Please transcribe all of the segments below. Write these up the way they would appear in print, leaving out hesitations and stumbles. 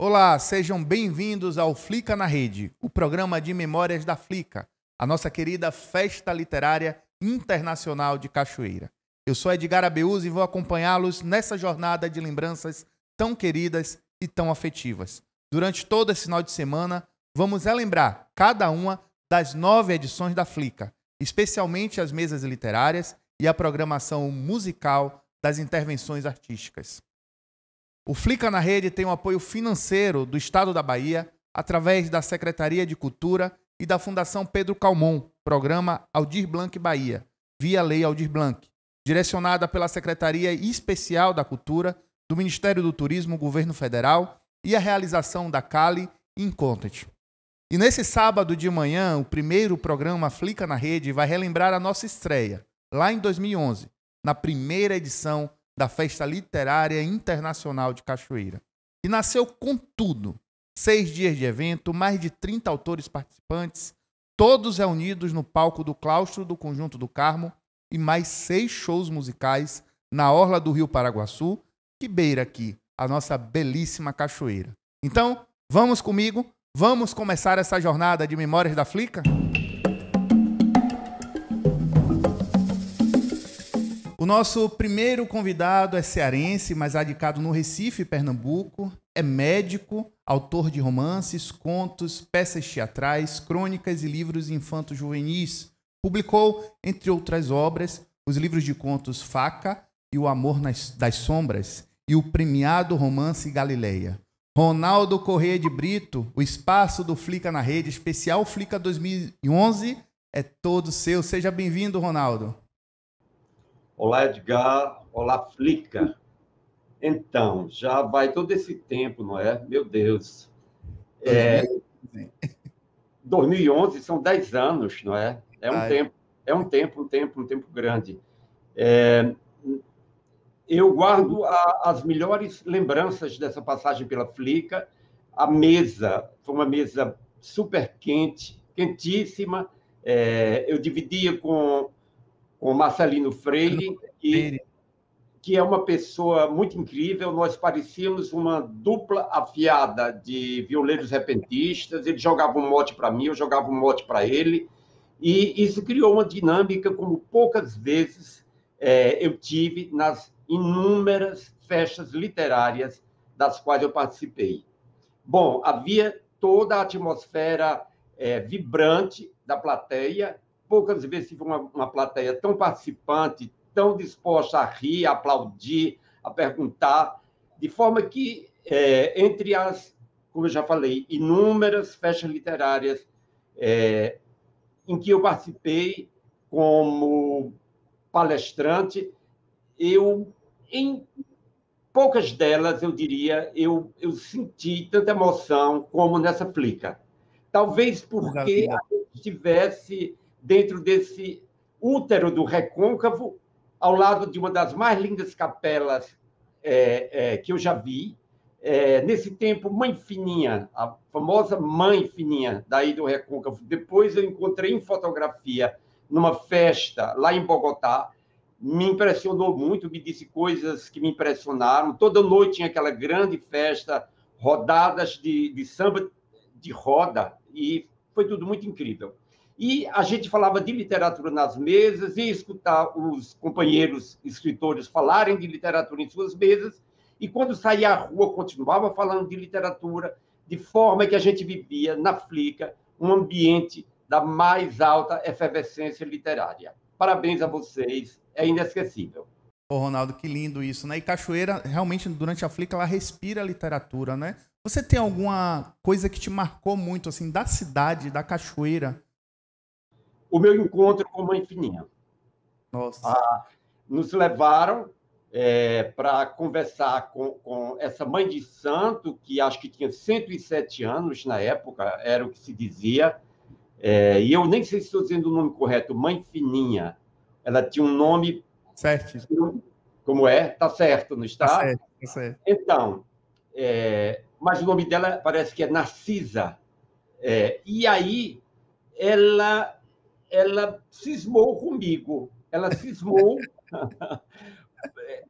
Olá, sejam bem-vindos ao Flica na Rede, o programa de memórias da Flica, a nossa querida Festa Literária Internacional de Cachoeira. Eu sou Edgar Abeúz e vou acompanhá-los nessa jornada de lembranças tão queridas e tão afetivas. Durante todo esse final de semana, vamos relembrar cada uma das 9 edições da Flica, especialmente as mesas literárias e a programação musical das intervenções artísticas. O Flica na Rede tem o apoio financeiro do Estado da Bahia, através da Secretaria de Cultura e da Fundação Pedro Calmon, programa Aldir Blanc Bahia, via Lei Aldir Blanc, direcionada pela Secretaria Especial da Cultura do Ministério do Turismo, Governo Federal, e a realização da Cali Incontent. E nesse sábado de manhã, o primeiro programa Flica na Rede vai relembrar a nossa estreia, lá em 2011, na primeira edição da Festa Literária Internacional de Cachoeira, que nasceu com tudo. 6 dias de evento, mais de 30 autores participantes, todos reunidos no palco do claustro do Conjunto do Carmo e mais 6 shows musicais na orla do Rio Paraguaçu, que beira aqui a nossa belíssima cachoeira. Então, vamos comigo, vamos começar essa jornada de memórias da Flica? O nosso primeiro convidado é cearense, mas radicado no Recife, Pernambuco. É médico, autor de romances, contos, peças teatrais, crônicas e livros infanto-juvenis. Publicou, entre outras obras, os livros de contos Faca e O Amor das Sombras e o premiado romance Galileia. Ronaldo Corrêa de Brito, o espaço do Flica na Rede, especial Flica 2011, é todo seu. Seja bem-vindo, Ronaldo. Olá, Edgar. Olá, Flica. Então, já vai todo esse tempo, não é? Meu Deus. 2011 são 10 anos, não é? É um tempo grande. Eu guardo as melhores lembranças dessa passagem pela Flica. A mesa foi uma mesa super quente, quentíssima. Eu dividia com Marcelino Freire, que é uma pessoa muito incrível. Nós parecíamos uma dupla afiada de violeiros repentistas. Ele jogava um mote para mim, eu jogava um mote para ele. E isso criou uma dinâmica como poucas vezes eu tive nas inúmeras festas literárias das quais eu participei. Bom, havia toda a atmosfera vibrante da plateia. Poucas vezes tive uma plateia tão participante, tão disposta a rir, a aplaudir, a perguntar, de forma que, entre as, como eu já falei, inúmeras festas literárias em que eu participei como palestrante, em poucas delas, eu diria, eu senti tanta emoção como nessa Flica. Talvez porque estivesse dentro desse útero do Recôncavo, ao lado de uma das mais lindas capelas que eu já vi. Nesse tempo, Mãe Fininha, a famosa Mãe Fininha, daí do Recôncavo. Depois eu encontrei em fotografia numa festa lá em Bogotá. Me impressionou muito, me disse coisas que me impressionaram. Toda noite tinha aquela grande festa, rodadas de samba de roda, e foi tudo muito incrível. E a gente falava de literatura nas mesas, ia escutar os companheiros escritores falarem de literatura em suas mesas, e quando saía à rua, continuava falando de literatura, de forma que a gente vivia na Flica um ambiente da mais alta efervescência literária. Parabéns a vocês, é inesquecível. Ô, Ronaldo, que lindo isso, né? E Cachoeira, realmente, durante a Flica, ela respira literatura, né? Você tem alguma coisa que te marcou muito, assim, da cidade, da Cachoeira? O meu encontro com Mãe Fininha. Nossa. Nos levaram para conversar com essa mãe de santo, que acho que tinha 107 anos na época, era o que se dizia, e eu nem sei se estou dizendo o nome correto, Mãe Fininha. Ela tinha um nome... Certo. Como é? Está certo, não está? Tá certo, tá certo. Então, mas o nome dela parece que é Narcisa. E aí, ela cismou comigo. Ela cismou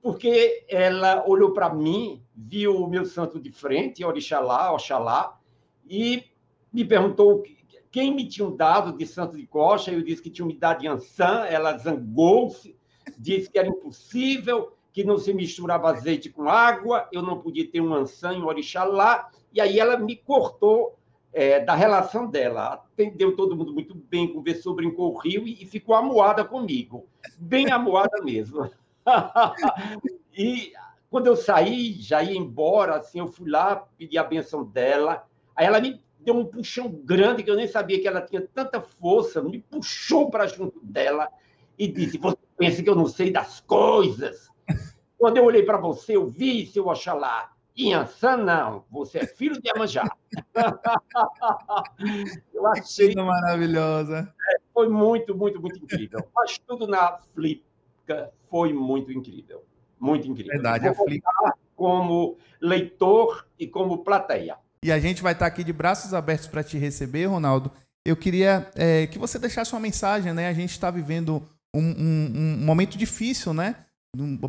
porque ela olhou para mim, viu o meu santo de frente, Orixalá, Oxalá, e me perguntou quem me tinha dado de santo de coxa. Eu disse que tinha me dado de Ançã. Ela zangou-se, disse que era impossível, que não se misturava azeite com água, eu não podia ter um Ançã em Orixalá, e aí ela me cortou da relação dela. Atendeu todo mundo muito bem, conversou, brincou, riu e ficou amuada comigo, bem amuada mesmo. E quando eu saí, já ia embora, assim, eu fui lá pedir a benção dela. Aí ela me deu um puxão grande, que eu nem sabia que ela tinha tanta força, me puxou para junto dela e disse: você pensa que eu não sei das coisas? Quando eu olhei para você, eu vi, seu Oxalá. Inhaçã, não, você é filho de Iemanjá. Eu Que achei coisa maravilhosa. foi muito, muito, muito incrível. Mas tudo na Flica foi muito incrível. Muito incrível. Verdade, Vou voltar como leitor e como plateia. E a gente vai estar aqui de braços abertos para te receber, Ronaldo. Eu queria que você deixasse uma mensagem, né? A gente está vivendo um momento difícil, né?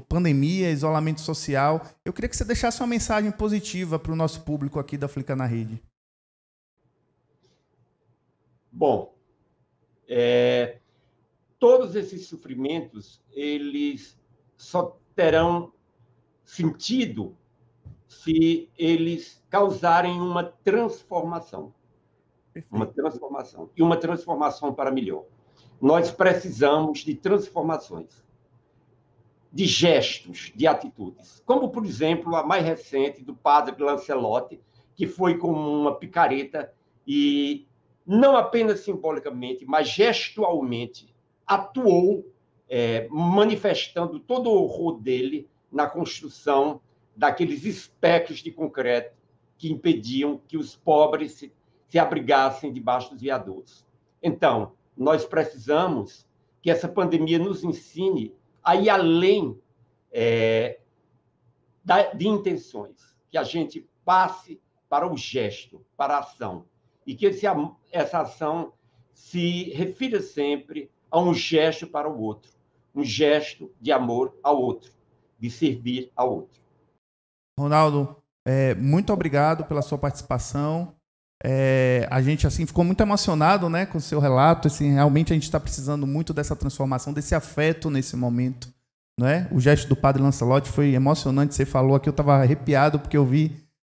Pandemia, isolamento social. Eu queria que você deixasse uma mensagem positiva para o nosso público aqui da Flica na Rede. Bom, todos esses sofrimentos, eles só terão sentido se eles causarem uma transformação. Uma transformação. E uma transformação para melhor. Nós precisamos de transformações, de gestos, de atitudes. Como, por exemplo, a mais recente do padre Lancelotti, que foi como uma picareta e, não apenas simbolicamente, mas gestualmente, atuou, manifestando todo o horror dele na construção daqueles espectros de concreto que impediam que os pobres se abrigassem debaixo dos viadutos. Então, nós precisamos que essa pandemia nos ensine a ir além de intenções, que a gente passe para o gesto, para a ação, e que essa ação se refira sempre a um gesto para o outro, um gesto de amor ao outro, de servir ao outro. Ronaldo, muito obrigado pela sua participação. A gente assim ficou muito emocionado, né, com o seu relato. Assim, realmente a gente está precisando muito dessa transformação, desse afeto nesse momento, né? O gesto do padre Lancelotti foi emocionante. Você falou aqui, eu estava arrepiado porque eu vi,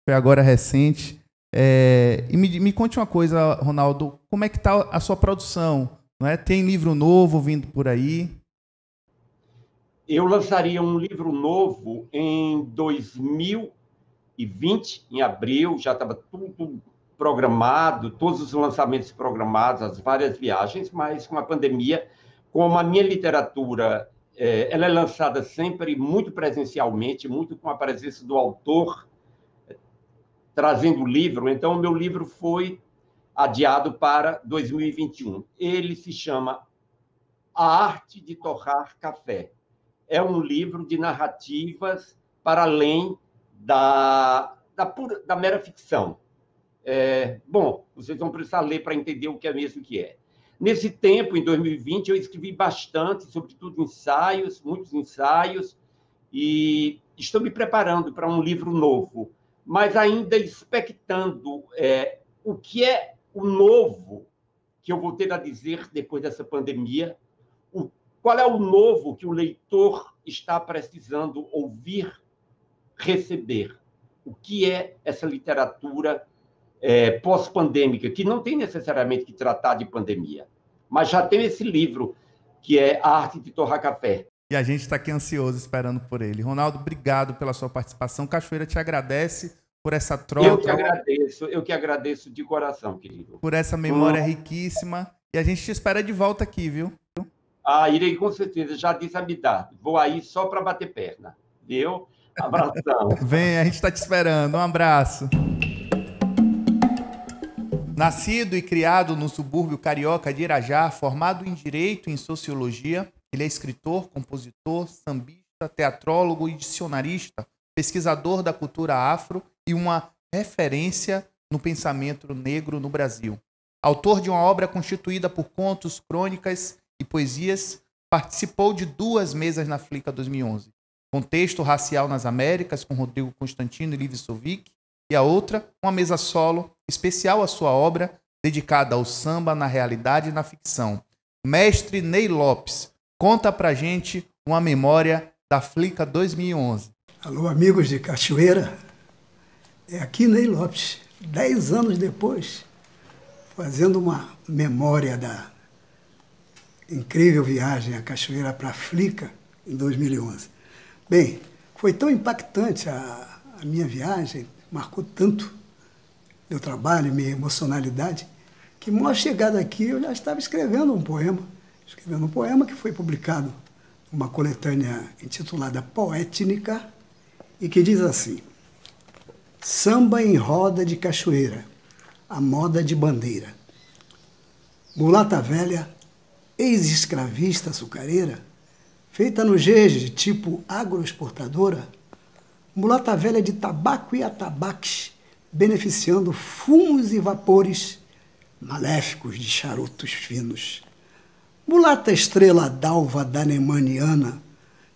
foi agora recente. E me conte uma coisa, Ronaldo, como é que está a sua produção? Não é? Tem livro novo vindo por aí? Eu lançaria um livro novo em 2020, em abril, já estava tudo programado, todos os lançamentos programados, as várias viagens, mas com a pandemia, como a minha literatura ela é lançada sempre muito presencialmente, muito com a presença do autor trazendo o livro, então o meu livro foi adiado para 2021. Ele se chama A Arte de Torrar Café. É um livro de narrativas para além da mera ficção. Bom, vocês vão precisar ler para entender o que é mesmo que é. Nesse tempo, em 2020, eu escrevi bastante, sobretudo ensaios, muitos ensaios, e estou me preparando para um livro novo, mas ainda expectando o que é o novo que eu vou ter a dizer depois dessa pandemia, qual é o novo que o leitor está precisando ouvir, receber. O que é essa literatura pós-pandêmica, que não tem necessariamente que tratar de pandemia, mas já tem esse livro, que é A Arte de Torrar Café. E a gente está aqui ansioso esperando por ele. Ronaldo, obrigado pela sua participação. Cachoeira te agradece por essa troca. Eu que agradeço de coração, querido. Por essa memória riquíssima. E a gente te espera de volta aqui, viu? Irei com certeza. Já disse a Midar. Vou aí só para bater perna. Viu? Abração. Vem, a gente está te esperando. Um abraço. Nascido e criado no subúrbio carioca de Irajá, formado em Direito e em Sociologia, ele é escritor, compositor, sambista, teatrólogo e dicionarista, pesquisador da cultura afro e uma referência no pensamento negro no Brasil. Autor de uma obra constituída por contos, crônicas e poesias, participou de 2 mesas na Flica 2011. Contexto Racial nas Américas, com Rodrigo Constantino e Livio Sovic, e a outra, uma mesa solo, especial à sua obra, dedicada ao samba na realidade e na ficção. Mestre Ney Lopes, conta pra gente uma memória da Flica 2011. Alô, amigos de Cachoeira, é aqui Ney Lopes, 10 anos depois, fazendo uma memória da incrível viagem à Cachoeira para a Flica em 2011. Bem, foi tão impactante a minha viagem, marcou tanto meu trabalho, minha emocionalidade, que mal chegada aqui eu já estava escrevendo um poema que foi publicado numa coletânea intitulada Poétnica e que diz assim: samba em roda de cachoeira, a moda de bandeira. Mulata velha, ex-escravista açucareira, feita no jeje tipo agroexportadora, mulata velha de tabaco e atabaques, beneficiando fumos e vapores maléficos de charutos finos. Mulata estrela d'alva danemaniana,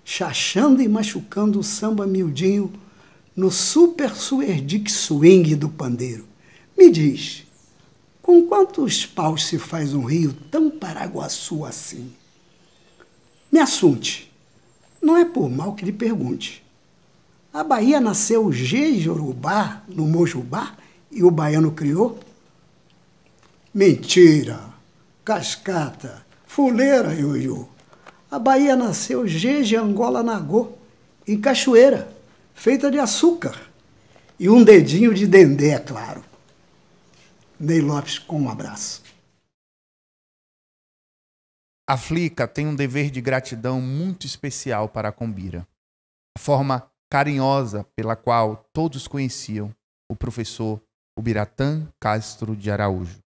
chachando e machucando o samba miudinho no super suerdic swing do pandeiro. Me diz, com quantos paus se faz um rio tão paraguaçu assim? Me assunte, não é por mal que lhe pergunte. A Bahia nasceu Jejorubá no Mojubá e o baiano criou? Mentira, cascata, fuleira, ioiô. A Bahia nasceu Jeje Angola Nagô, em Cachoeira, feita de açúcar e um dedinho de dendê, é claro. Ney Lopes, com um abraço. A Flica tem um dever de gratidão muito especial para a Combira. A forma carinhosa pela qual todos conheciam o professor Ubiratã Castro de Araújo.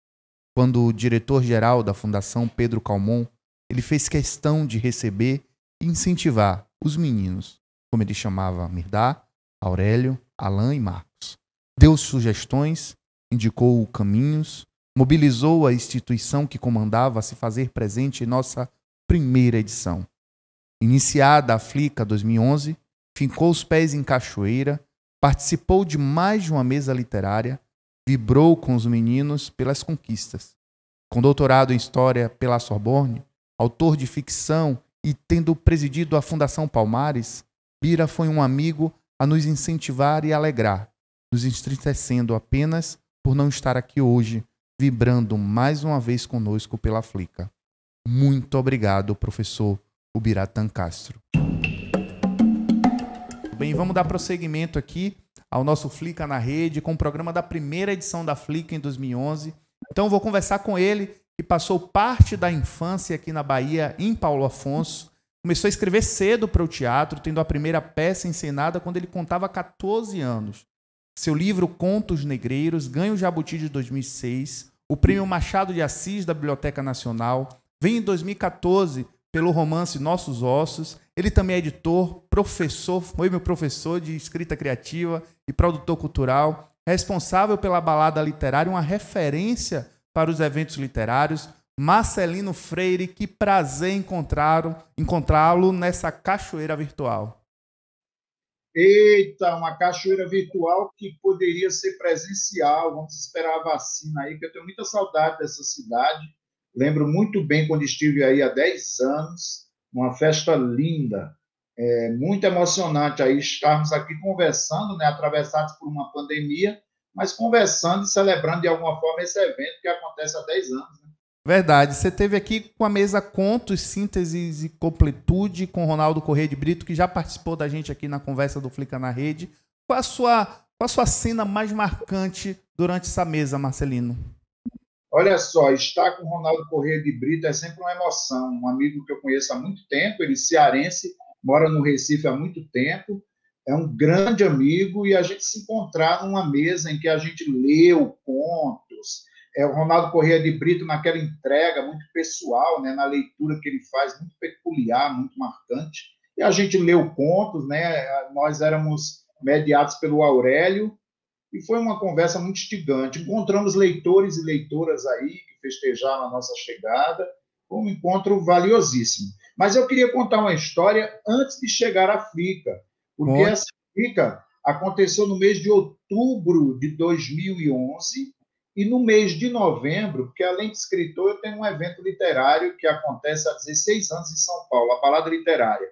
Quando o diretor-geral da Fundação Pedro Calmon, ele fez questão de receber e incentivar os meninos, como ele chamava Mirdá, Aurélio, Alain e Marcos. Deu sugestões, indicou caminhos, mobilizou a instituição que comandava a se fazer presente em nossa primeira edição. Iniciada a Flica 2011, fincou os pés em Cachoeira, participou de mais de uma mesa literária, vibrou com os meninos pelas conquistas. Com doutorado em História pela Sorbonne, autor de ficção e tendo presidido a Fundação Palmares, Bira foi um amigo a nos incentivar e alegrar, nos entristecendo apenas por não estar aqui hoje, vibrando mais uma vez conosco pela Flica. Muito obrigado, professor Ubiratã Castro. Bem, vamos dar prosseguimento aqui ao nosso Flica na Rede, com o programa da primeira edição da Flica em 2011. Então, vou conversar com ele, que passou parte da infância aqui na Bahia, em Paulo Afonso. Começou a escrever cedo para o teatro, tendo a primeira peça encenada quando ele contava 14 anos. Seu livro Contos Negreiros ganha o Jabuti de 2006, o Prêmio Machado de Assis da Biblioteca Nacional, vem em 2014 pelo romance Nossos Ossos. Ele também é editor, professor, foi meu professor de escrita criativa e produtor cultural, responsável pela Balada Literária, uma referência para os eventos literários. Marcelino Freire, que prazer encontrá-lo nessa cachoeira virtual. Eita, uma cachoeira virtual que poderia ser presencial. Vamos esperar a vacina aí, que eu tenho muita saudade dessa cidade. Lembro muito bem quando estive aí há 10 anos, uma festa linda. É muito emocionante aí estarmos aqui conversando, né, atravessados por uma pandemia, mas conversando e celebrando de alguma forma esse evento que acontece há 10 anos. Né? Verdade. Você esteve aqui com a mesa Contos, Sínteses e Completude com Ronaldo Corrêa de Brito, que já participou da gente aqui na conversa do Flica na Rede. Qual a sua cena mais marcante durante essa mesa, Marcelino? Olha só, estar com o Ronaldo Corrêa de Brito é sempre uma emoção. Um amigo que eu conheço há muito tempo, ele é cearense, mora no Recife há muito tempo, é um grande amigo, e a gente se encontrar numa mesa em que a gente leu contos, o Ronaldo Corrêa de Brito naquela entrega muito pessoal, né, na leitura que ele faz, muito peculiar, muito marcante, e a gente leu contos, né, nós éramos mediados pelo Aurélio, e foi uma conversa muito instigante. Encontramos leitores e leitoras aí que festejaram a nossa chegada, foi um encontro valiosíssimo. Mas eu queria contar uma história antes de chegar à Flica, porque essa Flica aconteceu no mês de outubro de 2011 e no mês de novembro, porque além de escritor, eu tenho um evento literário que acontece há 16 anos em São Paulo, a Balada Literária.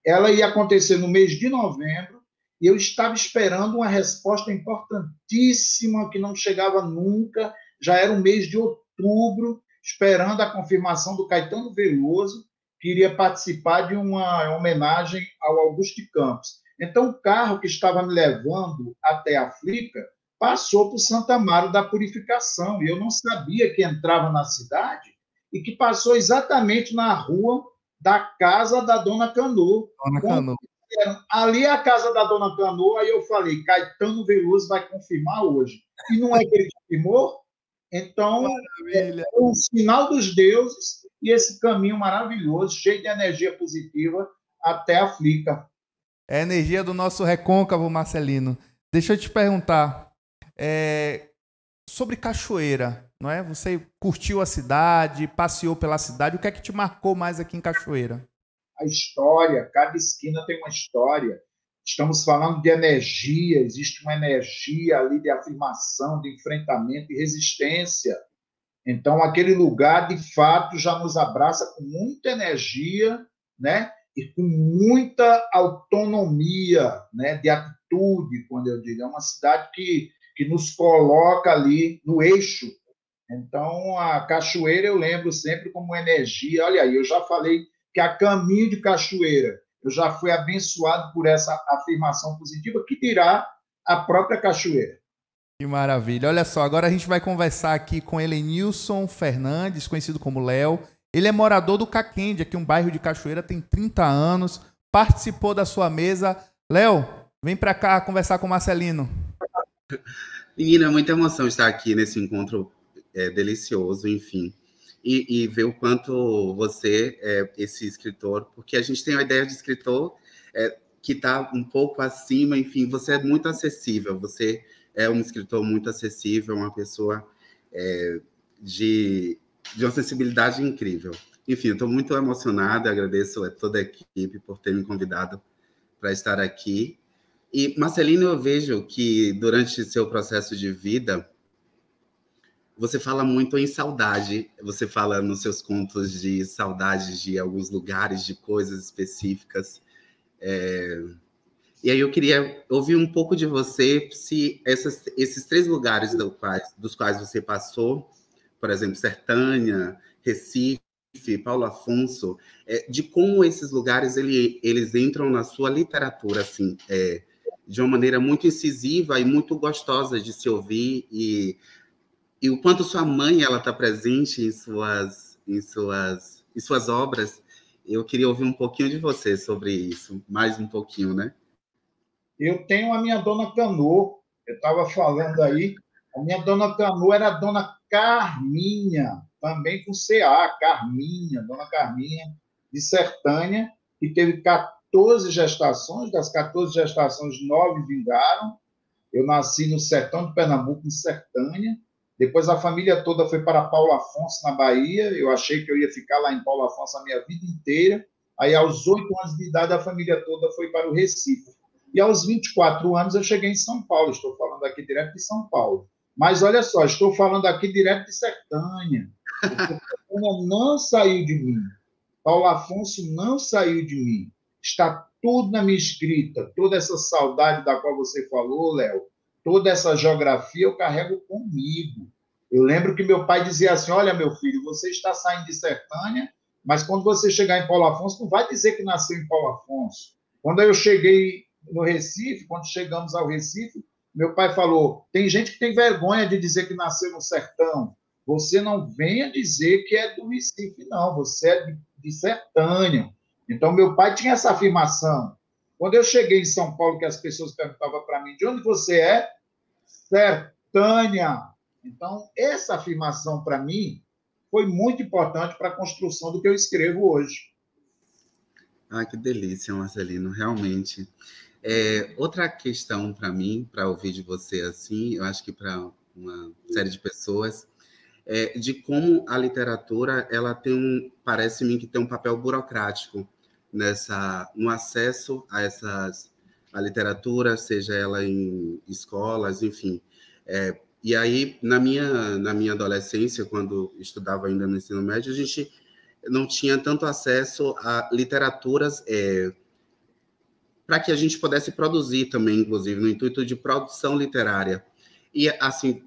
Ela ia acontecer no mês de novembro e eu estava esperando uma resposta importantíssima que não chegava nunca. Já era o mês de outubro, esperando a confirmação do Caetano Veloso, que iria participar de uma homenagem ao Augusto de Campos. Então, o carro que estava me levando até a Flica passou por Santa Amaro da Purificação, e eu não sabia que entrava na cidade e que passou exatamente na rua da casa da Dona Canoa. Dona Canoa. Ali é a casa da Dona Canoa, aí eu falei, Caetano Veloso vai confirmar hoje. E não é que ele confirmou? Então, é um sinal dos deuses e esse caminho maravilhoso, cheio de energia positiva, até a Flica. É a energia do nosso recôncavo, Marcelino. Deixa eu te perguntar sobre Cachoeira, não é? Você curtiu a cidade, passeou pela cidade, o que é que te marcou mais aqui em Cachoeira? A história, cada esquina tem uma história. Estamos falando de energia, existe uma energia ali de afirmação, de enfrentamento e resistência. Então, aquele lugar, de fato, já nos abraça com muita energia, né? E com muita autonomia, né? De atitude, quando eu digo. É uma cidade que nos coloca ali no eixo. Então, a Cachoeira eu lembro sempre como energia. Olha aí, eu já falei que a caminho de Cachoeira eu já fui abençoado por essa afirmação positiva, que dirá a própria Cachoeira. Que maravilha. Olha só, agora a gente vai conversar aqui com Helenilson Fernandes, conhecido como Léo. Ele é morador do Caquende, aqui um bairro de Cachoeira, tem 30 anos, participou da sua mesa. Léo, vem para cá conversar com o Marcelino. Menina, é muita emoção estar aqui nesse encontro delicioso, enfim. E ver o quanto você é esse escritor, porque a gente tem uma ideia de escritor que está um pouco acima, enfim, você é muito acessível, você é um escritor muito acessível, uma pessoa de uma sensibilidade incrível. Enfim, eu estou muito emocionada, agradeço a toda a equipe por ter me convidado para estar aqui. E, Marcelino, eu vejo que durante seu processo de vida, você fala muito em saudade, você fala nos seus contos de saudades de alguns lugares, de coisas específicas. E aí eu queria ouvir um pouco de você, se esses 3 lugares dos quais você passou, por exemplo, Sertânia, Recife, Paulo Afonso, de como esses lugares eles entram na sua literatura, assim, de uma maneira muito incisiva e muito gostosa de se ouvir, e o quanto sua mãe ela está presente em suas obras. Eu queria ouvir um pouquinho de você sobre isso, mais um pouquinho, né? Eu tenho a minha Dona Canoa, eu estava falando aí, a minha Dona Canoa era a Dona Carminha, também com CA, Carminha, Dona Carminha, de Sertânia, que teve 14 gestações, das 14 gestações, 9 vingaram. Eu nasci no sertão de Pernambuco, em Sertânia. Depois a família toda foi para Paulo Afonso, na Bahia. Eu achei que eu ia ficar lá em Paulo Afonso a minha vida inteira. Aí, aos 8 anos de idade, a família toda foi para o Recife. E aos 24 anos eu cheguei em São Paulo. Estou falando aqui direto de São Paulo. Mas olha só, estou falando aqui direto de Sertânia. Sertânia não saiu de mim. Paulo Afonso não saiu de mim. Está tudo na minha escrita. Toda essa saudade da qual você falou, Léo, toda essa geografia eu carrego comigo. Eu lembro que meu pai dizia assim, olha, meu filho, você está saindo de Sertânia, mas quando você chegar em Paulo Afonso, não vai dizer que nasceu em Paulo Afonso. Quando eu cheguei no Recife, quando chegamos ao Recife, meu pai falou, tem gente que tem vergonha de dizer que nasceu no sertão. Você não venha dizer que é do Recife, não. Você é de Sertânia. Então, meu pai tinha essa afirmação. Quando eu cheguei em São Paulo, que as pessoas perguntavam para mim, de onde você é? Sertânia. Então, essa afirmação, para mim, foi muito importante para a construção do que eu escrevo hoje. Ah, que delícia, Marcelino, realmente. Outra questão para mim, para ouvir de você assim, eu acho que para uma série de pessoas, de como a literatura ela tem parece-me que tem um papel burocrático no acesso a literatura, seja ela em escolas, enfim. E aí, na minha adolescência, quando estudava ainda no ensino médio, a gente não tinha tanto acesso a literaturas para que a gente pudesse produzir também, inclusive, no intuito de produção literária. E, assim,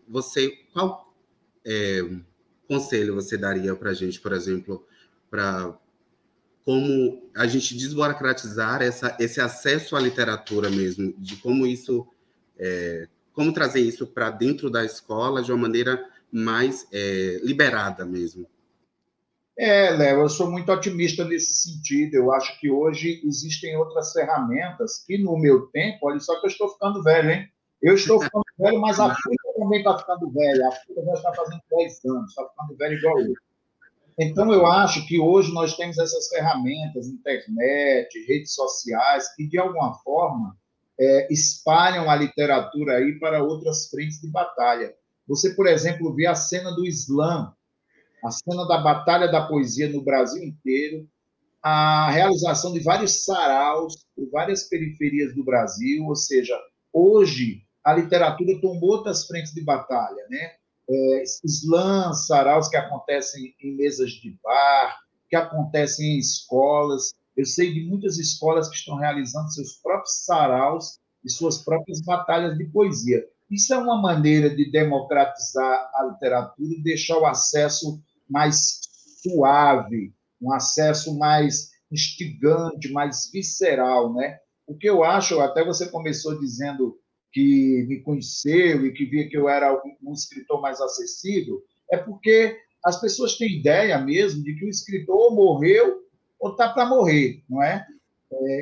qual conselho você daria para a gente, por exemplo, para como a gente desburocratizar esse acesso à literatura mesmo, de como isso, como trazer isso para dentro da escola de uma maneira mais liberada mesmo? Léo, eu sou muito otimista nesse sentido. Eu acho que hoje existem outras ferramentas que, no meu tempo, olha só que eu estou ficando velho, hein? Eu estou ficando velho, mas a Flica também está ficando velha. A Flica já está fazendo 10 anos, está ficando velho igual eu. Então, eu acho que hoje nós temos essas ferramentas, internet, redes sociais, que, de alguma forma, espalham a literatura aí para outras frentes de batalha. Você, por exemplo, vê a cena do Islã, a cena da Batalha da Poesia no Brasil inteiro, a realização de vários saraus por várias periferias do Brasil, ou seja, hoje a literatura tomou outras frentes de batalha, né? Slams, saraus que acontecem em mesas de bar, que acontecem em escolas. Eu sei de muitas escolas que estão realizando seus próprios saraus e suas próprias batalhas de poesia. Isso é uma maneira de democratizar a literatura e deixar o acesso mais suave, um acesso mais instigante, mais visceral, né? O que eu acho, até você começou dizendo que me conheceu e que via que eu era um escritor mais acessível, é porque as pessoas têm ideia mesmo de que o escritor ou morreu ou está para morrer, não é?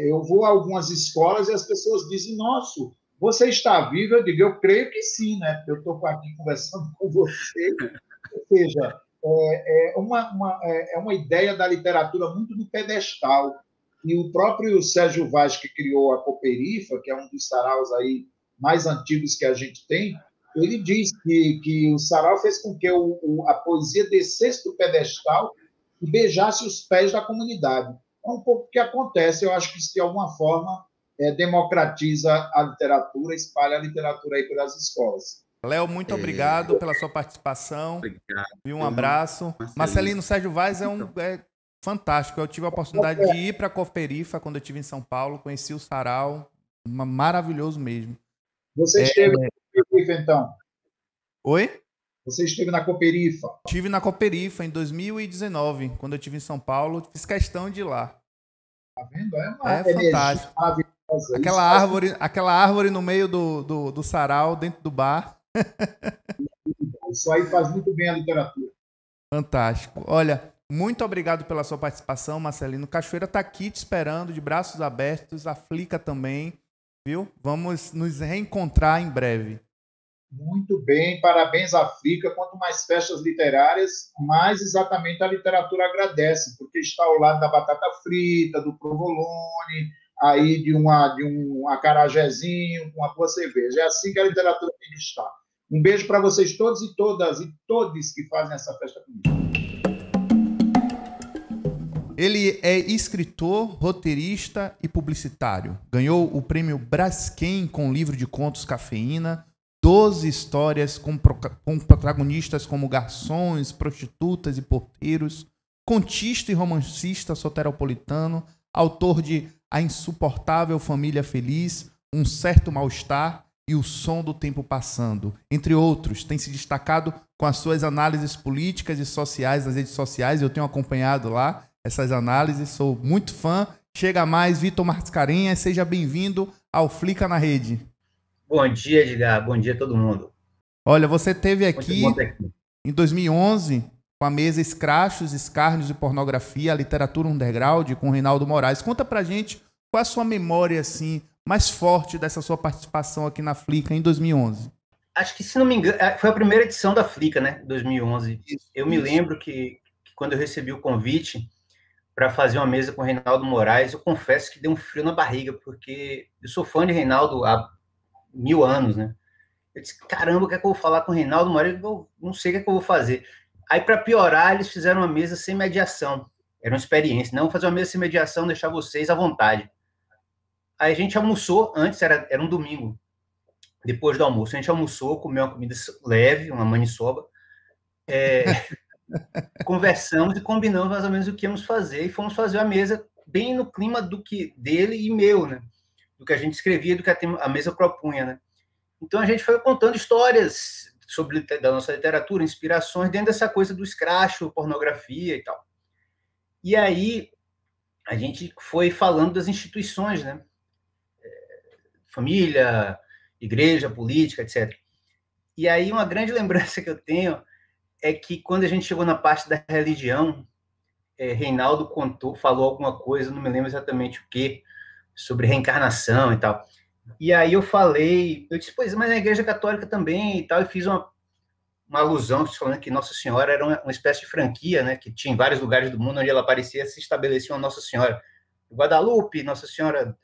Eu vou a algumas escolas e as pessoas dizem, nossa, você está vivo? Eu digo, eu creio que sim, né? Porque eu estou aqui conversando com você. Ou seja, é uma ideia da literatura muito do pedestal. E o próprio Sérgio Vaz, que criou a Cooperifa, que é um dos saraus aí mais antigos que a gente tem, ele diz que o sarau fez com que a poesia descesse do pedestal e beijasse os pés da comunidade. É um pouco o que acontece. Eu acho que isso, de alguma forma, democratiza a literatura, espalha a literatura aí pelas escolas. Léo, muito obrigado pela sua participação. Obrigado. E um abraço. Marcelino Sérgio Vaz é fantástico. Eu tive a oportunidade de ir para a Cooperifa quando eu estive em São Paulo, conheci o sarau, maravilhoso mesmo. Você esteve na Cooperifa, então? Oi? Você esteve na Cooperifa? Estive na Cooperifa em 2019, quando eu estive em São Paulo. Fiz questão de ir lá. Tá vendo? É fantástico. Aquela árvore no meio do sarau, dentro do bar. Isso aí faz muito bem a literatura. Fantástico. Olha, muito obrigado pela sua participação, Marcelino. Cachoeira está aqui te esperando, de braços abertos. A Flica também, viu? Vamos nos reencontrar em breve. Muito bem, parabéns à Flica. Quanto mais festas literárias, mais exatamente a literatura agradece, porque está ao lado da batata frita, do provolone, aí de um acarajézinho, com uma boa cerveja. É assim que a literatura tem que estar. Um beijo para vocês todos e todas e todos que fazem essa festa comigo. Ele é escritor, roteirista e publicitário. Ganhou o prêmio Braskem com o livro de contos Cafeína, 12 histórias com protagonistas como garçons, prostitutas e porteiros, contista e romancista soteropolitano, autor de A Insuportável Família Feliz, Um Certo Mal-Estar e O Som do Tempo Passando. Entre outros, tem se destacado com as suas análises políticas e sociais nas redes sociais. Eu tenho acompanhado lá essas análises, sou muito fã. Chega mais, Vitor Mascarenhas, seja bem-vindo ao Flica na Rede. Bom dia, Edgar. Bom dia a todo mundo. Olha, você esteve aqui em 2011 com a mesa Escrachos, Escárnios e Pornografia, a Literatura Underground, com o Reinaldo Moraes. Conta pra gente qual é a sua memória assim, mais forte dessa sua participação aqui na Flica em 2011. Acho que, se não me engano, foi a primeira edição da Flica, né? 2011. Eu me lembro que quando eu recebi o convite para fazer uma mesa com o Reinaldo Moraes, eu confesso que deu um frio na barriga, porque eu sou fã de Reinaldo há 1000 anos, né? Eu disse, caramba, o que é que eu vou falar com o Reinaldo Moraes? Eu não sei o que é que eu vou fazer. Aí, para piorar, eles fizeram uma mesa sem mediação. Era uma experiência. Não, fazer uma mesa sem mediação, deixar vocês à vontade. Aí a gente almoçou, antes era um domingo, depois do almoço. A gente almoçou, comeu uma comida leve, uma maniçoba. Conversamos e combinamos mais ou menos o que íamos fazer. E fomos fazer a mesa bem no clima do que dele e meu, né? Do que a gente escrevia, do que a mesa propunha, né? Então a gente foi contando histórias da nossa literatura, inspirações, dentro dessa coisa do escracho, pornografia e tal. E aí a gente foi falando das instituições, né? Família, igreja, política, etc. E aí uma grande lembrança que eu tenho é que quando a gente chegou na parte da religião, Reinaldo falou alguma coisa, não me lembro exatamente o que, sobre reencarnação e tal. E aí eu disse, pois, mas na Igreja Católica também e tal, e fiz uma alusão, falando que Nossa Senhora era uma espécie de franquia, né, que tinha em vários lugares do mundo onde ela aparecia, se estabelecia uma Nossa Senhora Guadalupe, Nossa Senhora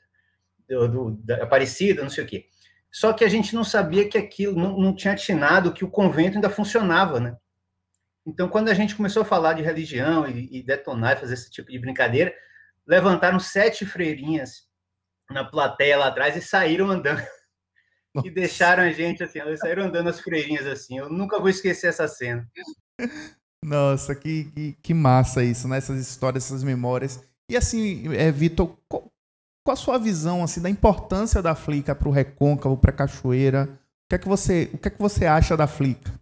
da Aparecida, não sei o quê. Só que a gente não sabia que aquilo, não tinha atinado que o convento ainda funcionava, né? Então, quando a gente começou a falar de religião e detonar, fazer esse tipo de brincadeira, levantaram 7 freirinhas na plateia lá atrás e saíram andando. Nossa. E deixaram a gente assim, elas saíram andando as freirinhas assim. Eu nunca vou esquecer essa cena. Nossa, que massa isso, né? Essas histórias, essas memórias. E assim, Vitor, qual a sua visão assim, da importância da Flica para o Recôncavo, para a Cachoeira? O que é que você acha da Flica?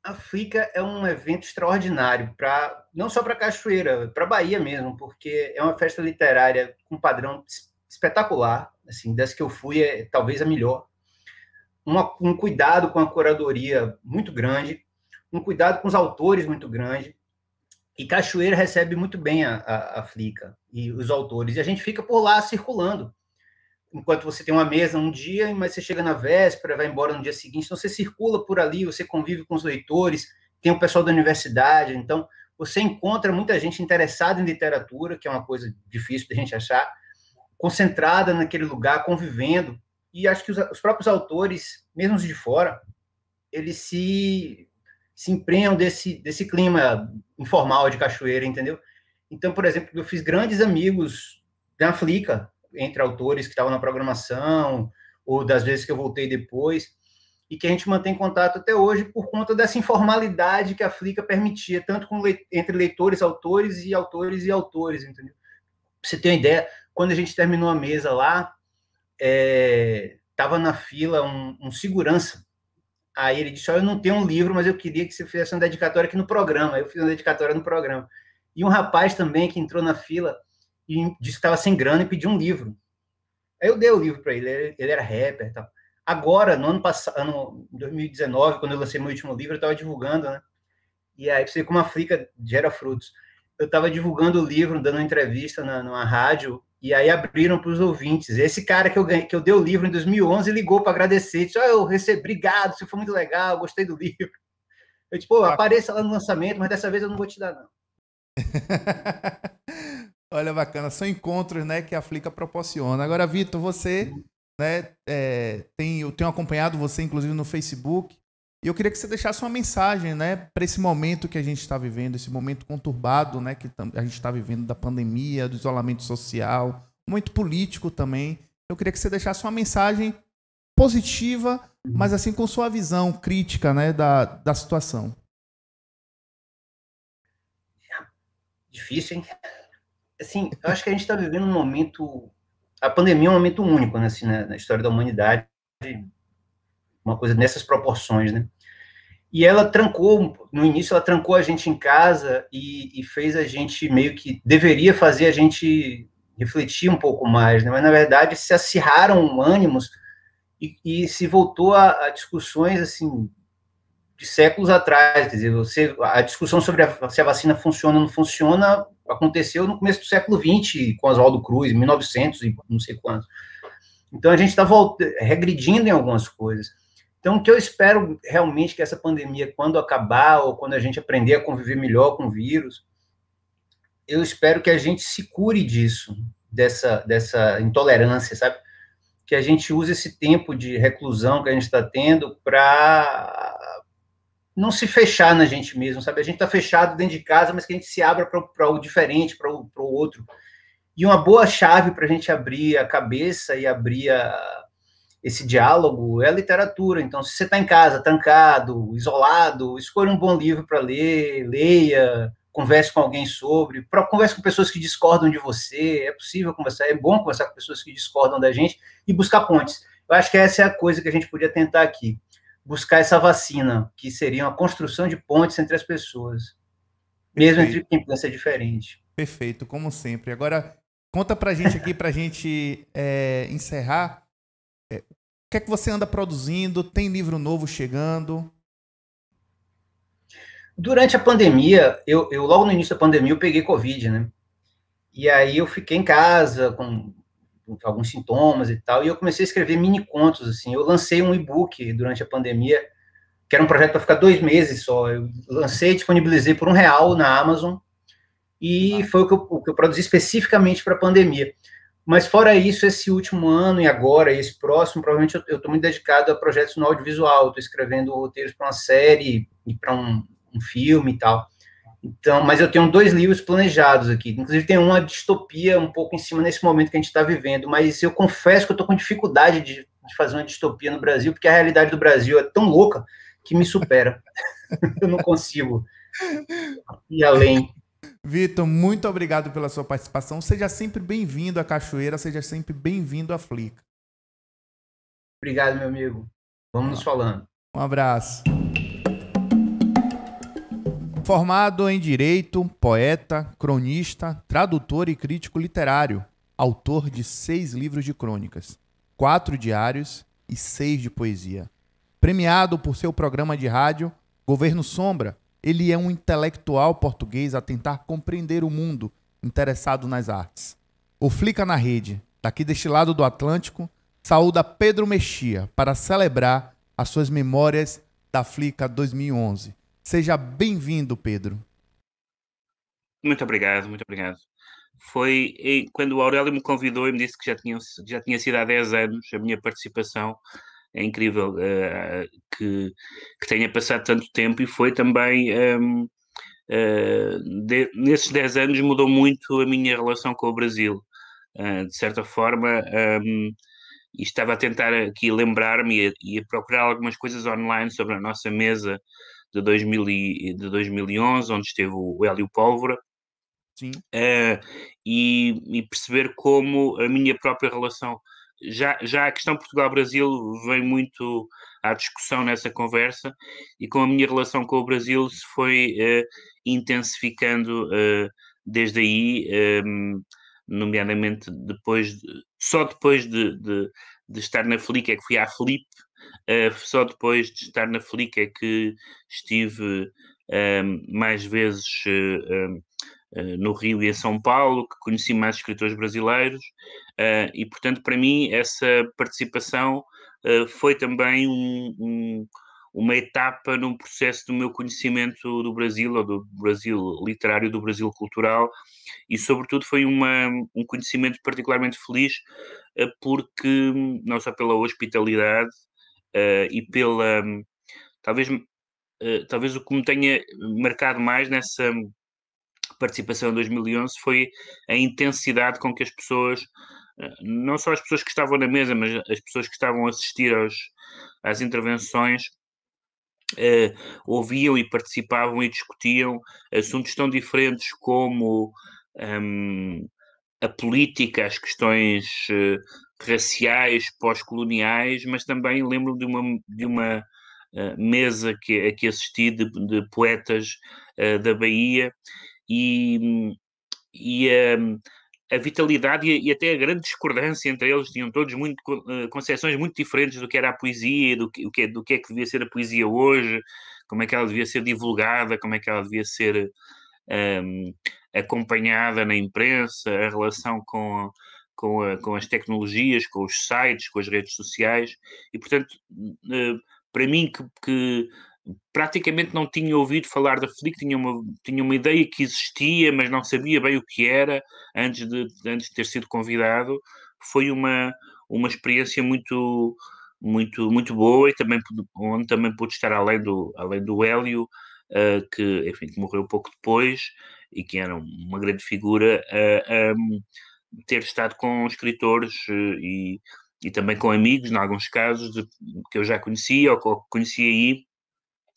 A Flica é um evento extraordinário, não só para Cachoeira, para Bahia mesmo, porque é uma festa literária com um padrão espetacular, assim, das que eu fui, talvez a melhor. Um cuidado com a curadoria muito grande, um cuidado com os autores muito grande, e Cachoeira recebe muito bem a Flica e os autores, e a gente fica por lá circulando. Enquanto você tem uma mesa um dia, mas você chega na véspera, vai embora no dia seguinte, então você circula por ali, você convive com os leitores, tem o pessoal da universidade, então você encontra muita gente interessada em literatura, que é uma coisa difícil de a gente achar, concentrada naquele lugar, convivendo, e acho que os próprios autores, mesmo os de fora, eles se emprenham desse clima informal de Cachoeira, entendeu? Então, por exemplo, eu fiz grandes amigos da Flica, entre autores que estavam na programação, ou das vezes que eu voltei depois, e que a gente mantém contato até hoje por conta dessa informalidade que a Flica permitia, tanto entre leitores, autores, entendeu? Pra você ter uma ideia, quando a gente terminou a mesa lá, estava na fila um segurança. Aí ele disse, eu não tenho um livro, mas eu queria que você fizesse uma dedicatória aqui no programa. Aí eu fiz uma dedicatória no programa. E um rapaz também que entrou na fila e disse que estava sem grana e pediu um livro. Aí eu dei o livro para ele era rapper e tal. Agora, no ano passado, em 2019, quando eu lancei meu último livro, eu estava divulgando, né? E aí, você vê como a Flica gera frutos. Eu estava divulgando o livro, dando uma entrevista numa rádio, e aí abriram para os ouvintes. Esse cara que eu dei o livro em 2011 ligou para agradecer, disse, eu recebi, obrigado, isso foi muito legal, gostei do livro. Eu disse, apareça lá no lançamento, mas dessa vez eu não vou te dar, não. Olha, bacana, são encontros, né, que a Flica proporciona. Agora, Vitor, você, né, eu tenho acompanhado você, inclusive, no Facebook, e eu queria que você deixasse uma mensagem, né, para esse momento que a gente está vivendo, esse momento conturbado, né, que a gente está vivendo da pandemia, do isolamento social, muito político também. Eu queria que você deixasse uma mensagem positiva, mas assim com sua visão crítica, né, da situação. Difícil, hein? Assim, eu acho que a gente está vivendo um momento... A pandemia é um momento único, né, assim, na história da humanidade, uma coisa nessas proporções, né? E ela no início, ela trancou a gente em casa e fez a gente meio que... Deveria fazer a gente refletir um pouco mais, né? Mas, na verdade, se acirraram ânimos e se voltou a discussões, assim, de séculos atrás. Quer dizer, a discussão sobre se a vacina funciona ou não funciona aconteceu no começo do século XX, com Oswaldo Cruz, em 1900 e não sei quantos. Então, a gente está regredindo em algumas coisas. Então, o que eu espero realmente que essa pandemia, quando acabar, ou quando a gente aprender a conviver melhor com o vírus, eu espero que a gente se cure disso, dessa intolerância, sabe? Que a gente use esse tempo de reclusão que a gente está tendo para não se fechar na gente mesmo, sabe? A gente está fechado dentro de casa, mas que a gente se abra para o diferente, para o outro. E uma boa chave para a gente abrir a cabeça e abrir esse diálogo é a literatura. Então, se você está em casa, trancado, isolado, escolha um bom livro para ler, leia, converse com alguém sobre, converse com pessoas que discordam de você, é possível conversar, é bom conversar com pessoas que discordam da gente e buscar pontes. Eu acho que essa é a coisa que a gente podia tentar aqui, buscar essa vacina, que seria uma construção de pontes entre as pessoas, mesmo entre quem pensa diferente. Perfeito, como sempre. Agora, conta pra gente aqui, pra gente encerrar, o que é que você anda produzindo? Tem livro novo chegando? Durante a pandemia, eu logo no início da pandemia, eu peguei Covid, né? E aí eu fiquei em casa com alguns sintomas e tal, e eu comecei a escrever mini contos, assim. Eu lancei um e-book durante a pandemia, que era um projeto para ficar 2 meses só. Eu lancei e disponibilizei por R$1 na Amazon, e foi o que eu produzi especificamente para a pandemia. Mas fora isso, esse último ano e agora, esse próximo, provavelmente eu estou muito dedicado a projetos no audiovisual. Estou escrevendo roteiros para uma série e para um filme e tal. Então, mas eu tenho 2 livros planejados aqui. Inclusive tem uma distopia um pouco em cima nesse momento que a gente está vivendo, mas eu confesso que eu estou com dificuldade de fazer uma distopia no Brasil, porque a realidade do Brasil é tão louca que me supera. Eu não consigo ir além. Vitor, muito obrigado pela sua participação. Seja sempre bem-vindo à Cachoeira, seja sempre bem-vindo à Flica. Obrigado, meu amigo. Vamos nos falando. Um abraço. Formado em Direito, poeta, cronista, tradutor e crítico literário, autor de 6 livros de crônicas, 4 diários e 6 de poesia. Premiado por seu programa de rádio, Governo Sombra, ele é um intelectual português a tentar compreender o mundo, interessado nas artes. O Flica na Rede, daqui deste lado do Atlântico, saúda Pedro Mexia para celebrar as suas memórias da Flica 2011. Seja bem-vindo, Pedro. Muito obrigado, muito obrigado. Foi quando o Aurélio me convidou e me disse que já tinha sido há 10 anos a minha participação. É incrível que tenha passado tanto tempo, e foi também, nesses 10 anos mudou muito a minha relação com o Brasil. De certa forma, e estava a tentar aqui lembrar-me e a procurar algumas coisas online sobre a nossa mesa de 2011, onde esteve o Hélio Pólvora. Sim. E perceber como a minha própria relação, já a questão Portugal-Brasil vem muito à discussão nessa conversa, e com a minha relação com o Brasil se foi intensificando desde aí, nomeadamente só depois de estar na Flica é que fui à Flip, só depois de estar na Flica é que estive mais vezes no Rio e em São Paulo, que conheci mais escritores brasileiros, e portanto para mim essa participação foi também uma etapa num processo do meu conhecimento do Brasil, ou do Brasil literário, do Brasil cultural, e sobretudo foi um conhecimento particularmente feliz, porque não só pela hospitalidade e pela talvez o que me tenha marcado mais nessa participação em 2011 foi a intensidade com que as pessoas, não só as pessoas que estavam na mesa, mas as pessoas que estavam a assistir às intervenções, ouviam e participavam e discutiam assuntos tão diferentes como a política, as questões raciais, pós-coloniais, mas também lembro de uma mesa a que assisti de poetas da Bahia, e a vitalidade e até a grande discordância entre eles. Tinham todos concepções muito diferentes do que era a poesia, do que é que devia ser a poesia hoje, como é que ela devia ser divulgada, como é que ela devia ser acompanhada na imprensa, a relação com as tecnologias, com os sites, com as redes sociais. E, portanto, para mim que praticamente não tinha ouvido falar da Flick, tinha uma ideia que existia, mas não sabia bem o que era antes de ter sido convidado. Foi uma experiência muito, muito boa, e também onde também pude estar além do Hélio, que, enfim, que morreu pouco depois e que era uma grande figura, ter estado com escritores e também com amigos, em alguns casos, que eu já conhecia ou que conheci aí,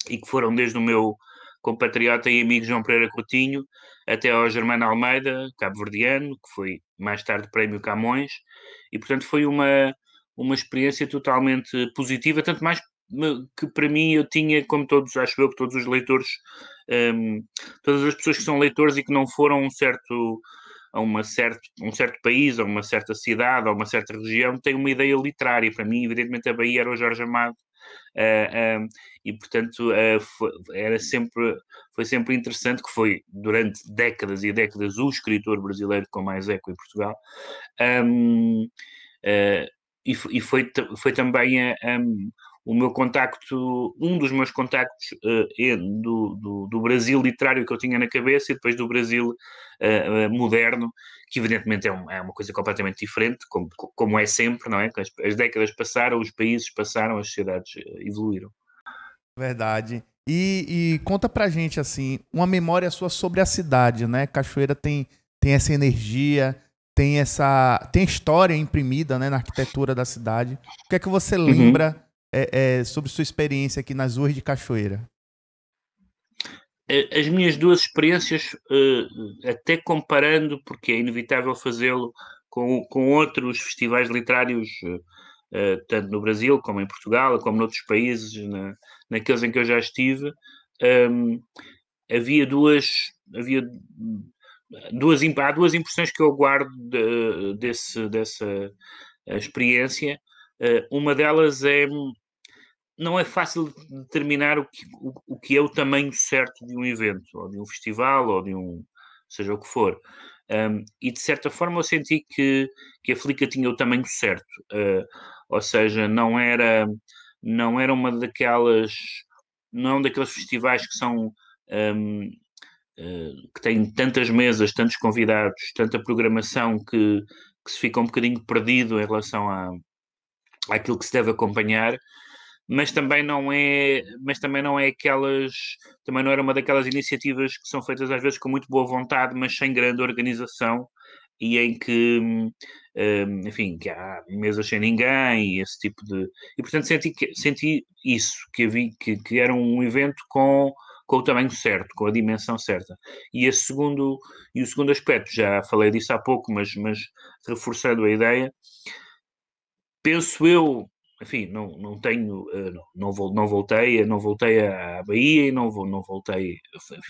e que foram desde o meu compatriota e amigo João Pereira Coutinho até ao Germano Almeida, cabo-verdiano, que foi mais tarde Prémio Camões, e portanto foi uma experiência totalmente positiva, tanto mais que para mim eu tinha, como todos, acho eu, que todos os leitores, todas as pessoas que são leitores e que não foram um certo país, a uma certa cidade, a uma certa região, têm uma ideia literária. Para mim, evidentemente, a Bahia era o Jorge Amado, e portanto foi sempre interessante, que foi durante décadas e décadas o escritor brasileiro com mais eco em Portugal, e foi também o meu contacto, um dos meus contactos do Brasil literário que eu tinha na cabeça, e depois do Brasil moderno, que evidentemente é uma coisa completamente diferente, como é sempre, não é? As décadas passaram, os países passaram, as sociedades evoluíram. Verdade. E conta pra gente, assim, uma memória sua sobre a cidade, né? Cachoeira tem essa energia, tem história imprimida, né, na arquitetura da cidade. O que é que você lembra sobre sua experiência aqui nas ruas de Cachoeira? As minhas duas experiências, até comparando, porque é inevitável fazê-lo com outros festivais literários, tanto no Brasil como em Portugal, como noutros países, naqueles em que eu já estive, há duas impressões que eu guardo dessa experiência. Uma delas não é fácil determinar o que é o tamanho certo de um evento, ou de um festival, ou de seja o que for. E de certa forma eu senti que a Flica tinha o tamanho certo, ou seja, não era uma daqueles festivais que são que têm tantas mesas, tantos convidados, tanta programação, que se fica um bocadinho perdido em relação àquilo que se deve acompanhar. Mas também não era uma daquelas iniciativas que são feitas às vezes com muito boa vontade, mas sem grande organização, e em que, enfim, que há mesas sem ninguém, e esse tipo de... E, portanto, senti isso, que era um evento com o tamanho certo, com a dimensão certa. E o segundo aspecto, já falei disso há pouco, mas reforçando a ideia, penso eu, enfim, não tenho, não voltei à Bahia,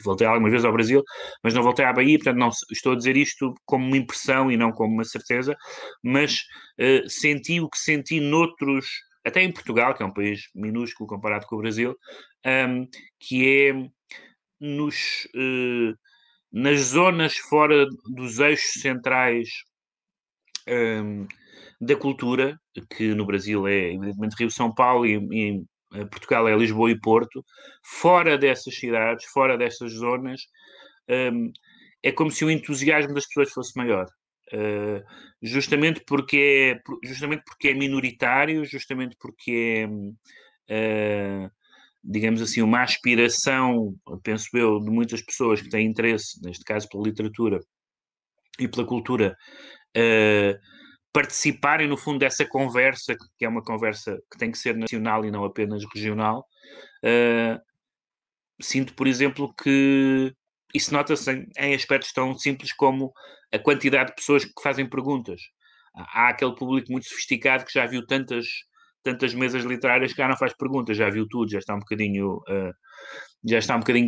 voltei algumas vezes ao Brasil, mas não voltei à Bahia, portanto não estou a dizer isto como uma impressão e não como uma certeza, mas senti o que senti noutros, até em Portugal, que é um país minúsculo comparado com o Brasil, que é nas zonas fora dos eixos centrais da cultura, que no Brasil é evidentemente Rio, São Paulo, e em Portugal é Lisboa e Porto. Fora dessas cidades, fora dessas zonas, é como se o entusiasmo das pessoas fosse maior, justamente porque é minoritário, justamente porque é, digamos assim, uma aspiração, penso eu, de muitas pessoas que têm interesse, neste caso pela literatura e pela cultura, participarem, no fundo, dessa conversa, que é uma conversa que tem que ser nacional e não apenas regional. Sinto, por exemplo, que isso nota-se em aspectos tão simples como a quantidade de pessoas que fazem perguntas. Há aquele público muito sofisticado que já viu tantas mesas literárias que já não faz perguntas, já viu tudo, já está um bocadinho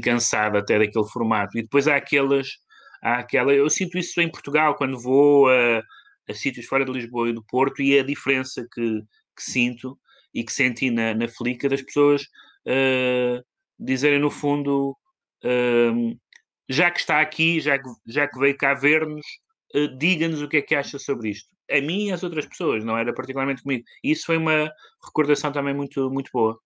cansado até daquele formato. E depois há aquela... Eu sinto isso em Portugal, quando vou a sítios fora de Lisboa e do Porto, e a diferença que sinto e que senti na Flica, das pessoas dizerem, no fundo, já que está aqui, já que veio cá ver-nos, diga-nos o que é que acha sobre isto. A mim e às outras pessoas, não era particularmente comigo. E isso foi uma recordação também muito, muito boa.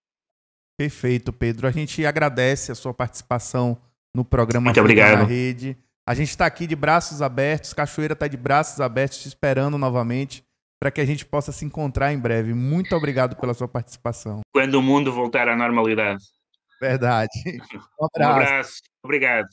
Perfeito, Pedro. A gente agradece a sua participação no programa Muito obrigado. Na Rede. A gente está aqui de braços abertos, Cachoeira está de braços abertos te esperando novamente para que a gente possa se encontrar em breve. Muito obrigado pela sua participação. Quando o mundo voltar à normalidade. Verdade. Um abraço. Obrigado.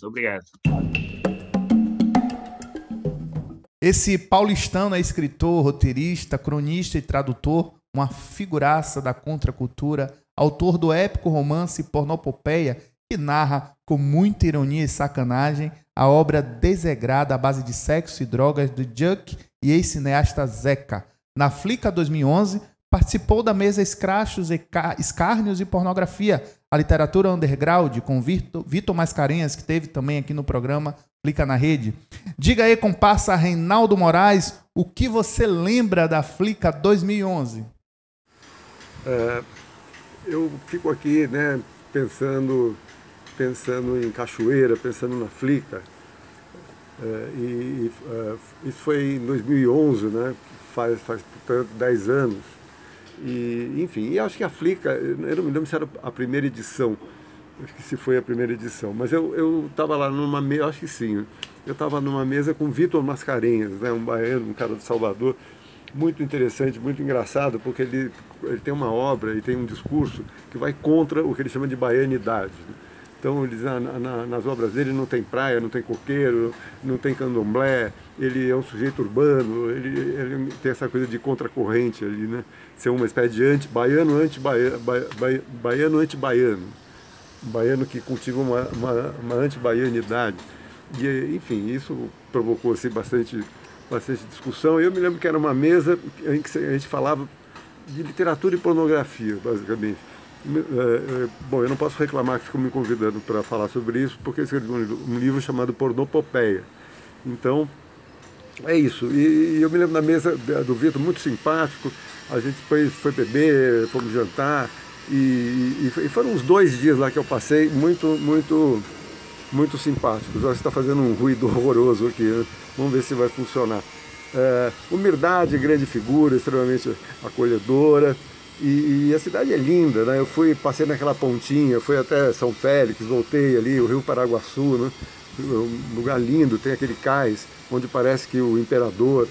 Esse paulistano é escritor, roteirista, cronista e tradutor, uma figuraça da contracultura, autor do épico romance Pornopopeia, que narra com muita ironia e sacanagem a obra desegrada à base de sexo e drogas do Juck e ex-cineasta Zeca. Na Flica 2011, participou da mesa Escrachos, Escárnios e Pornografia, a literatura underground, com Vitor Mascarenhas, que teve também aqui no programa Flica na Rede. Diga aí, comparsa Reinaldo Moraes, o que você lembra da Flica 2011? Eu fico aqui, né, pensando em Cachoeira, pensando na Flica. Isso foi em 2011, né? Faz portanto 10 anos. E, enfim, e acho que a Flica, eu não me lembro se era a primeira edição, acho que se foi a primeira edição, mas eu estava lá numa mesa, acho que sim, eu estava numa mesa com Vitor Mascarenhas, né, um baiano, um cara de Salvador, muito interessante, muito engraçado, porque ele tem uma obra e tem um discurso que vai contra o que ele chama de baianidade. Então, ele diz, nas obras dele não tem praia, não tem coqueiro, não tem candomblé, ele é um sujeito urbano, ele tem essa coisa de contracorrente ali, né? Ser uma espécie de baiano anti-baiano, um baiano que cultiva uma anti-baianidade. E, enfim, isso provocou assim, bastante discussão. Eu me lembro que era uma mesa em que a gente falava de literatura e pornografia, basicamente. Bom, eu não posso reclamar que ficam me convidando para falar sobre isso, porque eu escrevi um livro chamado Pornopopeia. Então, é isso. E eu me lembro da mesa do Vitor, muito simpático. A gente depois foi beber, fomos jantar. E foram uns 2 dias lá que eu passei muito simpáticos. Acho que está fazendo um ruído horroroso aqui, né? Vamos ver se vai funcionar. Humildade, grande figura, extremamente acolhedora. E a cidade é linda, né? Eu passei naquela pontinha, fui até São Félix, voltei ali, o Rio Paraguaçu, né? Um lugar lindo, tem aquele cais onde parece que o imperador,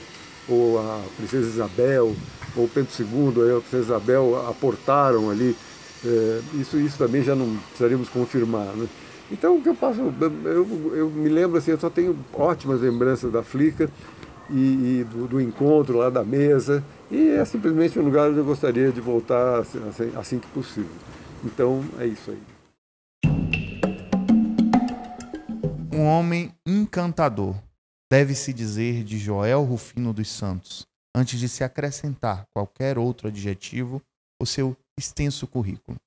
ou a princesa Isabel, ou o Pedro II, a princesa Isabel aportaram ali. Isso também já não precisaríamos confirmar, né? Então, o que eu me lembro assim, eu só tenho ótimas lembranças da Flica e do encontro lá da mesa, e é simplesmente um lugar onde eu gostaria de voltar assim que possível. Então, é isso aí. Um homem encantador, deve-se dizer de Joel Rufino dos Santos, antes de se acrescentar qualquer outro adjetivo ao seu extenso currículo.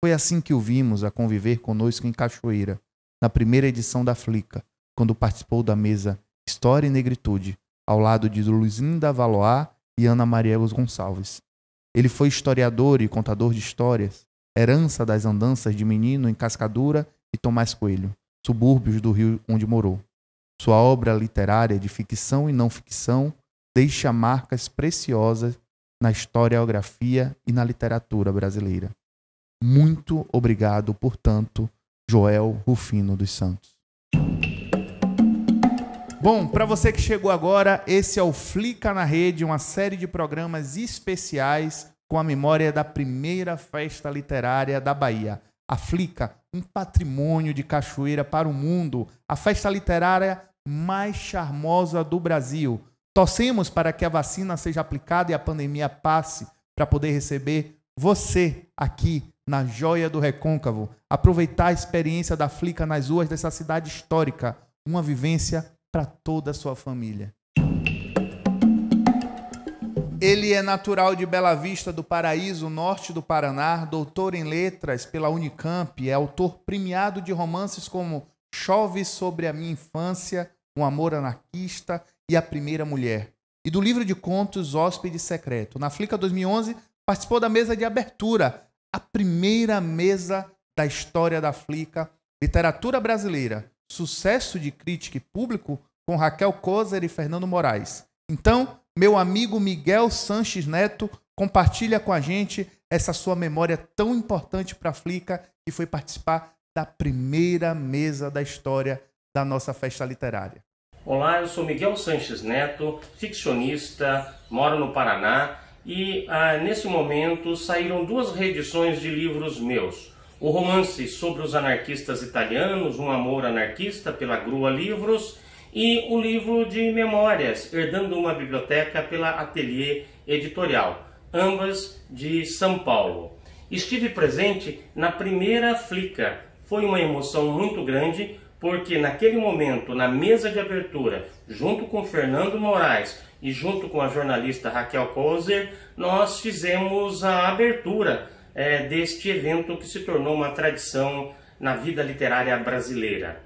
Foi assim que o vimos a conviver conosco em Cachoeira, na primeira edição da Flica, quando participou da mesa História e Negritude, ao lado de Luizinda Valois e Ana Maria Gonçalves. Ele foi historiador e contador de histórias, herança das andanças de menino em Cascadura e Tomás Coelho, subúrbios do Rio onde morou. Sua obra literária de ficção e não ficção deixa marcas preciosas na historiografia e na literatura brasileira. Muito obrigado, portanto, Joel Rufino dos Santos. Bom, para você que chegou agora, esse é o Flica na Rede, uma série de programas especiais com a memória da primeira festa literária da Bahia. A Flica, um patrimônio de Cachoeira para o mundo, a festa literária mais charmosa do Brasil. Torcemos para que a vacina seja aplicada e a pandemia passe para poder receber você aqui na Joia do Recôncavo, aproveitar a experiência da Flica nas ruas dessa cidade histórica, uma vivência para toda a sua família. Ele é natural de Bela Vista do Paraíso, norte do Paraná, doutor em letras pela Unicamp, é autor premiado de romances como Chove sobre a Minha Infância, Um Amor Anarquista e A Primeira Mulher, e do livro de contos Hóspede Secreto. Na Flica 2011, participou da mesa de abertura, a primeira mesa da história da Flica, literatura brasileira, sucesso de crítica e público, com Raquel Kozer e Fernando Moraes. Então, meu amigo Miguel Sanches Neto compartilha com a gente essa sua memória tão importante para a Flica, que foi participar da primeira mesa da história da nossa festa literária. Olá, eu sou Miguel Sanches Neto, ficcionista, moro no Paraná e nesse momento saíram 2 reedições de livros meus. O romance sobre os anarquistas italianos, Um Amor Anarquista, pela Grua Livros, e o livro de memórias, Herdando uma Biblioteca, pela Ateliê Editorial, ambas de São Paulo. Estive presente na primeira Flica. Foi uma emoção muito grande, porque naquele momento, na mesa de abertura, junto com Fernando Moraes e junto com a jornalista Raquel Kozer, nós fizemos a abertura deste evento que se tornou uma tradição na vida literária brasileira.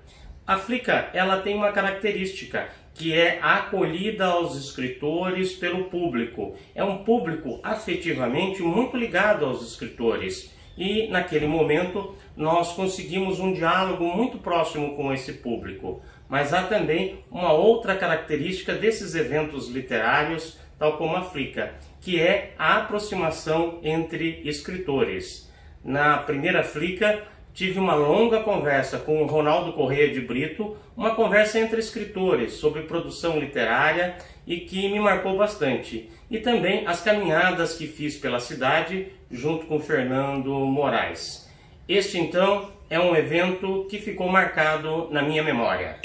A Flica, ela tem uma característica, que é a acolhida aos escritores pelo público. É um público afetivamente muito ligado aos escritores. E naquele momento nós conseguimos um diálogo muito próximo com esse público. Mas há também uma outra característica desses eventos literários, tal como a Flica, que é a aproximação entre escritores. Na primeira Flica, tive uma longa conversa com o Ronaldo Corrêa de Brito, uma conversa entre escritores sobre produção literária e que me marcou bastante. E também as caminhadas que fiz pela cidade junto com Fernando Moraes. Este, então, é um evento que ficou marcado na minha memória.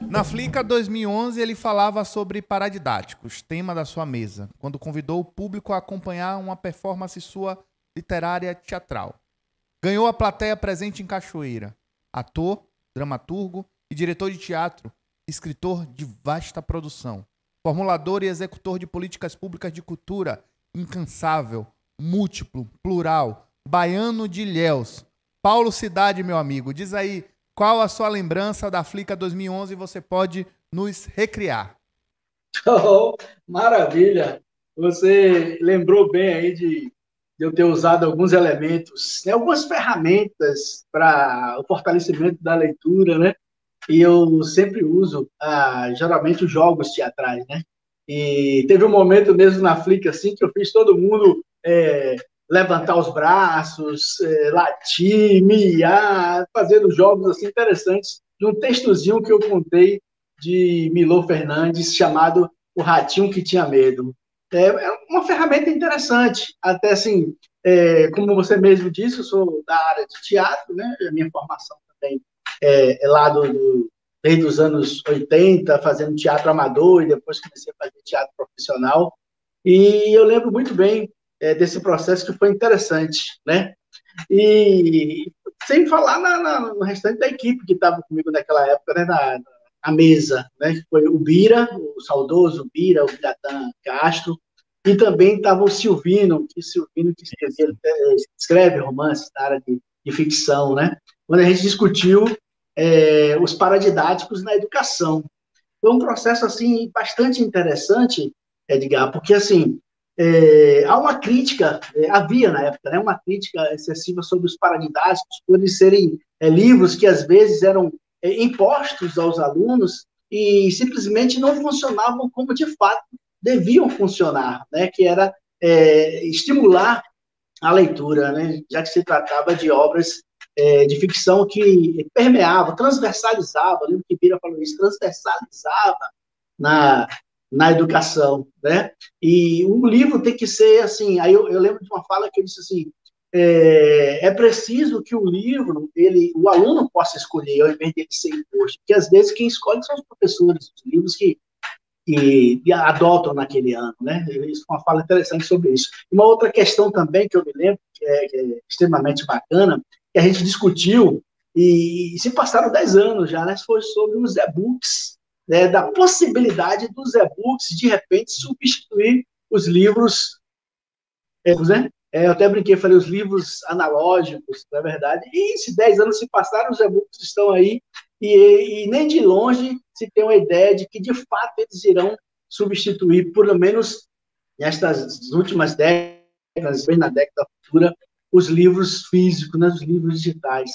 Na Flica 2011, ele falava sobre paradidáticos, tema da sua mesa, quando convidou o público a acompanhar uma performance sua literária teatral. Ganhou a plateia presente em Cachoeira. Ator, dramaturgo e diretor de teatro, escritor de vasta produção, formulador e executor de políticas públicas de cultura, incansável, múltiplo, plural, baiano de Ilhéus. Paulo Cidade, meu amigo, diz aí qual a sua lembrança da Flica 2011 e você pode nos recriar. Oh, maravilha! Você lembrou bem aí de eu ter usado alguns elementos, né, algumas ferramentas para o fortalecimento da leitura, né? E eu sempre uso, geralmente, os jogos teatrais, né? E teve um momento mesmo na Flica, assim, que eu fiz todo mundo levantar os braços, latir, miar, fazendo jogos assim interessantes, de um textozinho que eu contei de Milor Fernandes, chamado O Ratinho que Tinha Medo. É uma ferramenta interessante, até assim, como você mesmo disse, eu sou da área de teatro, né? A minha formação também é lá desde os anos 80, fazendo teatro amador, e depois comecei a fazer teatro profissional, e eu lembro muito bem desse processo que foi interessante, né? E sem falar no restante da equipe que estava comigo naquela época, né? Na mesa, né? Que foi o Bira, o saudoso Bira, o Biratã Castro, e também estava o Silvino, que escreve romances na área de ficção, né? Quando a gente discutiu os paradidáticos na educação. Foi um processo assim bastante interessante, Edgar, porque assim há uma crítica, havia na época, né, uma crítica excessiva sobre os paradidáticos, por eles serem livros que às vezes eram impostos aos alunos e simplesmente não funcionavam como de fato deviam funcionar, né, que era estimular a leitura, né, já que se tratava de obras de ficção que permeava, transversalizava, lembro que Bira falou isso, transversalizava na educação, né? E o livro tem que ser assim, aí eu lembro de uma fala que ele disse assim, é preciso que o livro, o aluno possa escolher, ao invés de ele ser imposto, porque às vezes quem escolhe são os professores, os livros que adotam naquele ano, né? Isso é uma fala interessante sobre isso. Uma outra questão também que eu me lembro, que é extremamente bacana, que a gente discutiu, e se passaram 10 anos já, né? Foi sobre os e-books, né? Da possibilidade dos e-books, de repente, substituir os livros, né? Eu até brinquei, falei, os livros analógicos, na verdade, e se 10 anos se passaram, os e-books estão aí, e nem de longe se tem uma ideia de que, de fato, eles irão substituir, pelo menos nestas últimas décadas, bem na década futura, os livros físicos, né, os livros digitais.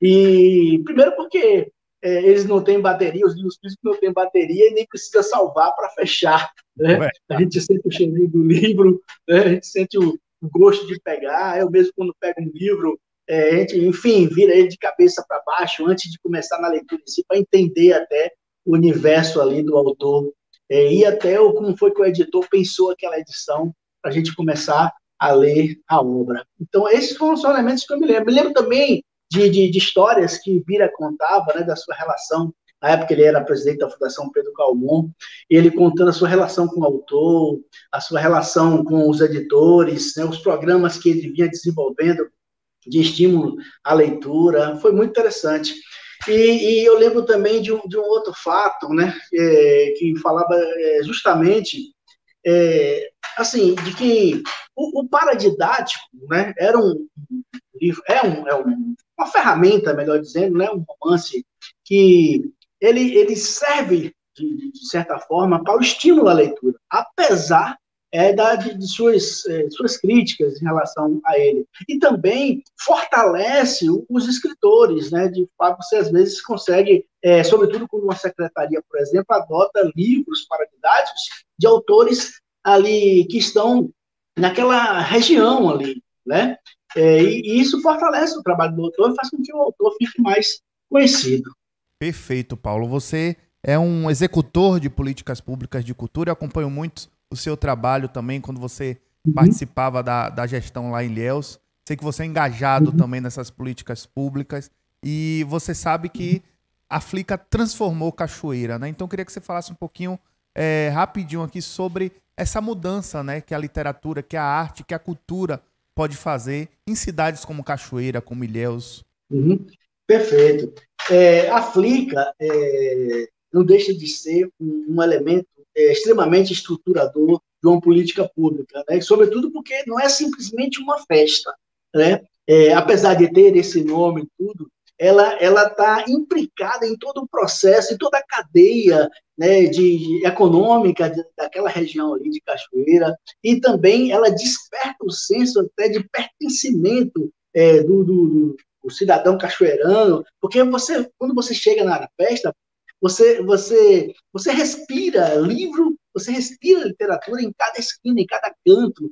E, primeiro, porque eles não têm bateria, os livros físicos não têm bateria e nem precisa salvar para fechar, né? A gente sente o cheirinho do livro, né? A gente sente o gosto de pegar. Eu mesmo, quando pego um livro, a gente, enfim, vira ele de cabeça para baixo antes de começar na leitura em si, para entender até o universo ali do autor, e até como foi que o editor pensou aquela edição, para a gente começar a ler a obra. Então, esses foram os elementos que eu me lembro. Me lembro também de histórias que Bira contava, né, da sua relação. Na época ele era presidente da Fundação Pedro Calmon, ele contando a sua relação com o autor, a sua relação com os editores, né, os programas que ele vinha desenvolvendo de estímulo à leitura. Foi muito interessante. E eu lembro também de um outro fato, né, que falava justamente assim, de que o paradidático, né, era um livro, uma ferramenta, melhor dizendo, né, um romance que ele serve, de certa forma, para o estímulo à leitura, apesar de suas críticas em relação a ele. E também fortalece os escritores, né? De fato, você às vezes consegue, sobretudo quando uma secretaria, por exemplo, adota livros paradidáticos de autores ali que estão naquela região ali, né? E isso fortalece o trabalho do autor e faz com que o autor fique mais conhecido. Perfeito, Paulo. Você é um executor de políticas públicas de cultura. Eu acompanho muito o seu trabalho também quando você participava da gestão lá em Ilhéus. Sei que você é engajado também nessas políticas públicas e você sabe que a Flica transformou Cachoeira, né? Então eu queria que você falasse um pouquinho rapidinho aqui sobre essa mudança, né, que a literatura, que a arte, que a cultura pode fazer em cidades como Cachoeira, como Ilhéus. Perfeito. A Flica não deixa de ser um elemento extremamente estruturador de uma política pública, né? Sobretudo porque não é simplesmente uma festa, né? Apesar de ter esse nome e tudo, ela está implicada em todo o processo, em toda a cadeia, né, econômica daquela região ali de Cachoeira, e também ela desperta o senso até de pertencimento do cidadão cachoeirano, porque quando você chega na festa, você respira livro, você respira literatura em cada esquina, em cada canto.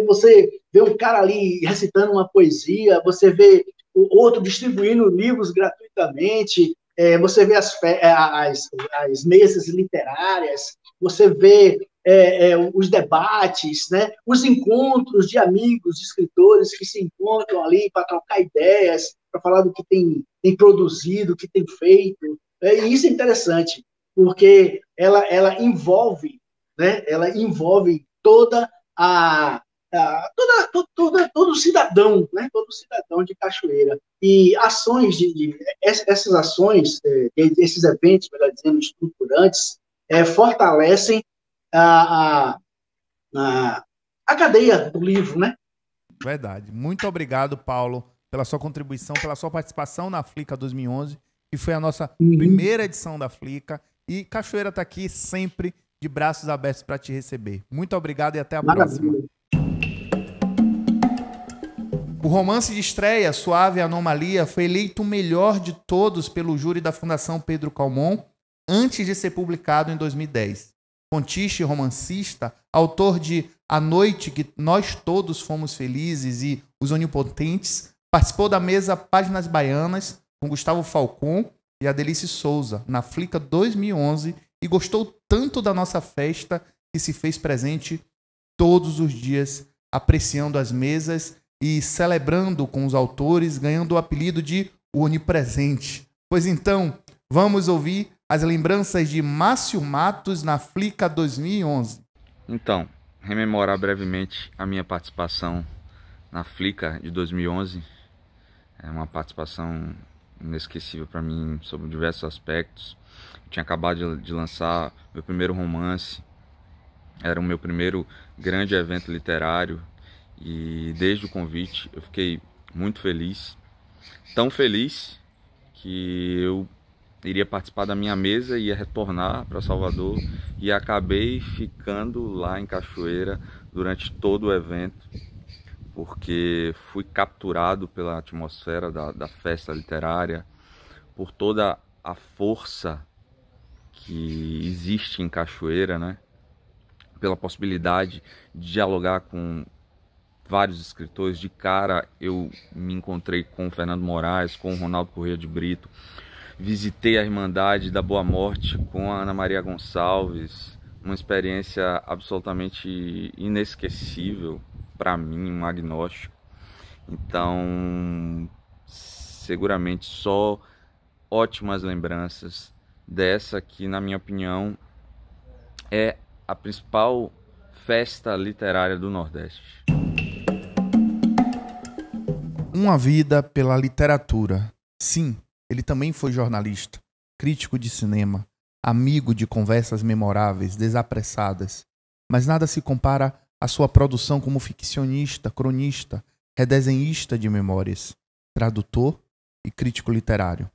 Você vê um cara ali recitando uma poesia, você vê o outro distribuindo livros gratuitamente, você vê as mesas literárias, você vê os debates, né? Os encontros de amigos, de escritores que se encontram ali para trocar ideias, para falar do que tem produzido, do que tem feito. E isso é interessante, porque ela envolve, né? Ela envolve todo cidadão, né? Todo cidadão de Cachoeira. E essas ações, esses eventos, melhor dizendo, estruturantes, fortalecem a cadeia do livro, né? Verdade. Muito obrigado, Paulo, pela sua contribuição, pela sua participação na Flica 2011, que foi a nossa primeira edição da Flica. E Cachoeira está aqui sempre de braços abertos para te receber. Muito obrigado e até a próxima. O romance de estreia, Suave Anomalia, foi eleito o melhor de todos pelo júri da Fundação Pedro Calmon antes de ser publicado em 2010. Contista e romancista, autor de A Noite que Nós Todos Fomos Felizes e Os Onipotentes, participou da mesa Páginas Baianas com Gustavo Falcon e Adelice Souza, na Flica 2011, e gostou tanto da nossa festa que se fez presente todos os dias, apreciando as mesas e celebrando com os autores, ganhando o apelido de Onipresente. Pois então, vamos ouvir as lembranças de Márcio Matos na Flica 2011. Então, rememorar brevemente a minha participação na Flica de 2011. É uma participação inesquecível para mim sobre diversos aspectos. Eu tinha acabado de lançar meu primeiro romance, era o meu primeiro grande evento literário e desde o convite eu fiquei muito feliz, tão feliz que eu iria participar da minha mesa, ia retornar para Salvador e acabei ficando lá em Cachoeira durante todo o evento, porque fui capturado pela atmosfera da festa literária, por toda a força que existe em Cachoeira, né? Pela possibilidade de dialogar com vários escritores. De cara eu me encontrei com o Fernando Moraes, com o Ronaldo Corrêa de Brito, visitei a Irmandade da Boa Morte com a Ana Maria Gonçalves, uma experiência absolutamente inesquecível para mim, um agnóstico. Então, seguramente só ótimas lembranças dessa que, na minha opinião, é a principal festa literária do Nordeste. Uma vida pela literatura. Sim, ele também foi jornalista, crítico de cinema, amigo de conversas memoráveis, desapressadas. Mas nada se compara à sua produção como ficcionista, cronista, redesenhista de memórias, tradutor e crítico literário.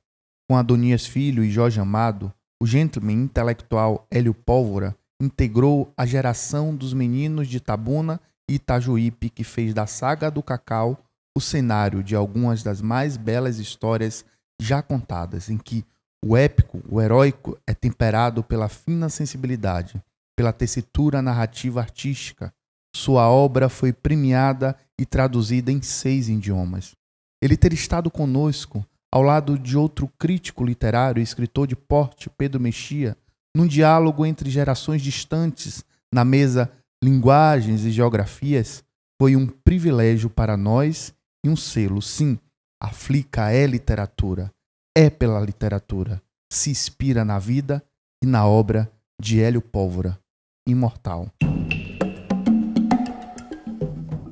Com Adonias Filho e Jorge Amado, o gentleman intelectual Hélio Pólvora integrou a geração dos meninos de Itabuna e Itajuípe que fez da saga do Cacau o cenário de algumas das mais belas histórias já contadas, em que o épico, o heróico, é temperado pela fina sensibilidade, pela tessitura narrativa artística. Sua obra foi premiada e traduzida em 6 idiomas. Ele ter estado conosco, ao lado de outro crítico literário e escritor de porte, Pedro Mexia, num diálogo entre gerações distantes, na mesa Linguagens e Geografias, foi um privilégio para nós e um selo. Sim, a Flica é literatura, é pela literatura, se inspira na vida e na obra de Hélio Pólvora, imortal.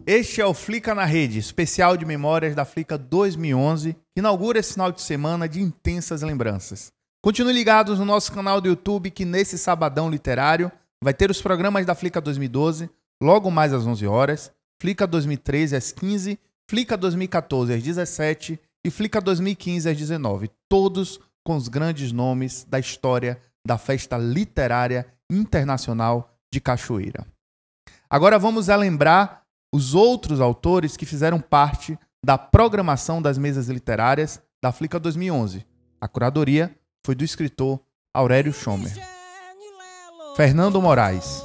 Este é o Flica na Rede, especial de memórias da Flica 2011, que inaugura esse final de semana de intensas lembranças. Continue ligados no nosso canal do YouTube, que nesse sabadão literário vai ter os programas da Flica 2012, logo mais às 11 horas, Flica 2013 às 15, Flica 2014 às 17 e Flica 2015 às 19, todos com os grandes nomes da história da Festa Literária Internacional de Cachoeira. Agora vamos lembrar os outros autores que fizeram parte da programação das mesas literárias da Flica 2011. A curadoria foi do escritor Aurélio Schomer. Fernando Moraes,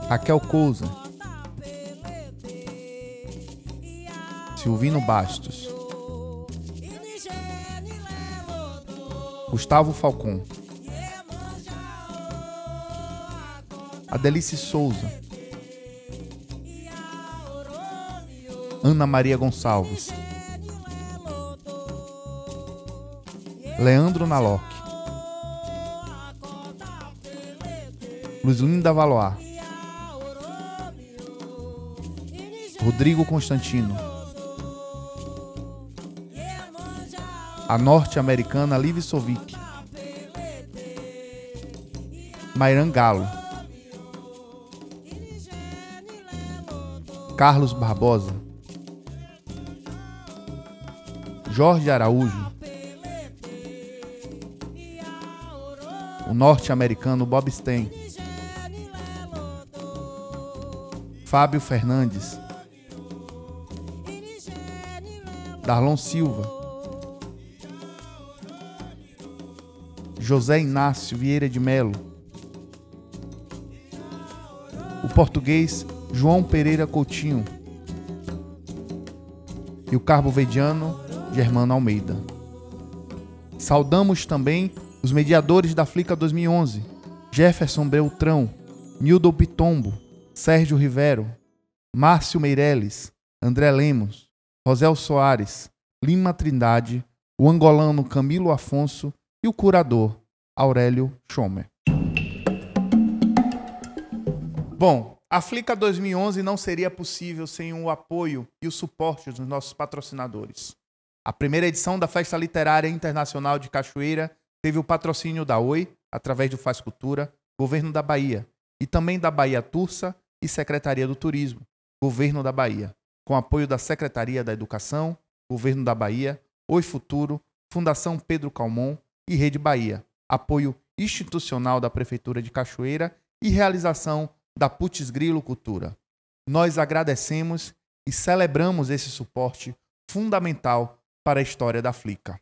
Raquel Cousa, Silvino Bastos, Gustavo Falcon, Adelice Souza, Ana Maria Gonçalves, Leandro Naloc, Luzlinda Valois, Rodrigo Constantino, a norte-americana Liv Sovic, Mairan Galo, Carlos Barbosa, Jorge Araújo, o norte-americano Bob Stein, Fábio Fernandes, Darlon Silva, José Inácio Vieira de Melo, o português João Pereira Coutinho e o cabo-verdiano Germano Almeida. Saudamos também os mediadores da Flica 2011, Jefferson Beltrão, Nildo Pitombo, Sérgio Rivero, Márcio Meireles, André Lemos, Rosel Soares, Lima Trindade, o angolano Camilo Afonso e o curador Aurélio Schomer. Bom, a Flica 2011 não seria possível sem o apoio e o suporte dos nossos patrocinadores. A primeira edição da Festa Literária Internacional de Cachoeira teve o patrocínio da Oi, através do Faz Cultura, Governo da Bahia, e também da Bahia Tursa e Secretaria do Turismo, Governo da Bahia, com apoio da Secretaria da Educação, Governo da Bahia, Oi Futuro, Fundação Pedro Calmon e Rede Bahia, apoio institucional da Prefeitura de Cachoeira e realização da Putz Grilo Cultura. Nós agradecemos e celebramos esse suporte fundamental para a história da Flica.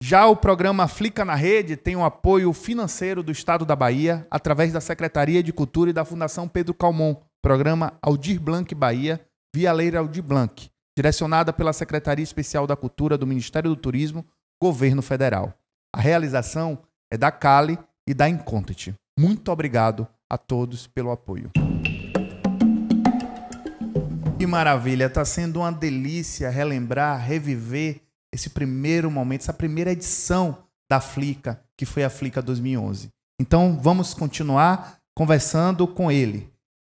Já o programa Flica na Rede tem o apoio financeiro do Estado da Bahia através da Secretaria de Cultura e da Fundação Pedro Calmon, Programa Aldir Blanc Bahia, via Lei Aldir Blanc, direcionada pela Secretaria Especial da Cultura do Ministério do Turismo, Governo Federal. A realização é da Cali e da Incontent. Muito obrigado a todos pelo apoio. Que maravilha, está sendo uma delícia relembrar, reviver esse primeiro momento, essa primeira edição da Flica, que foi a Flica 2011. Então, vamos continuar conversando com ele.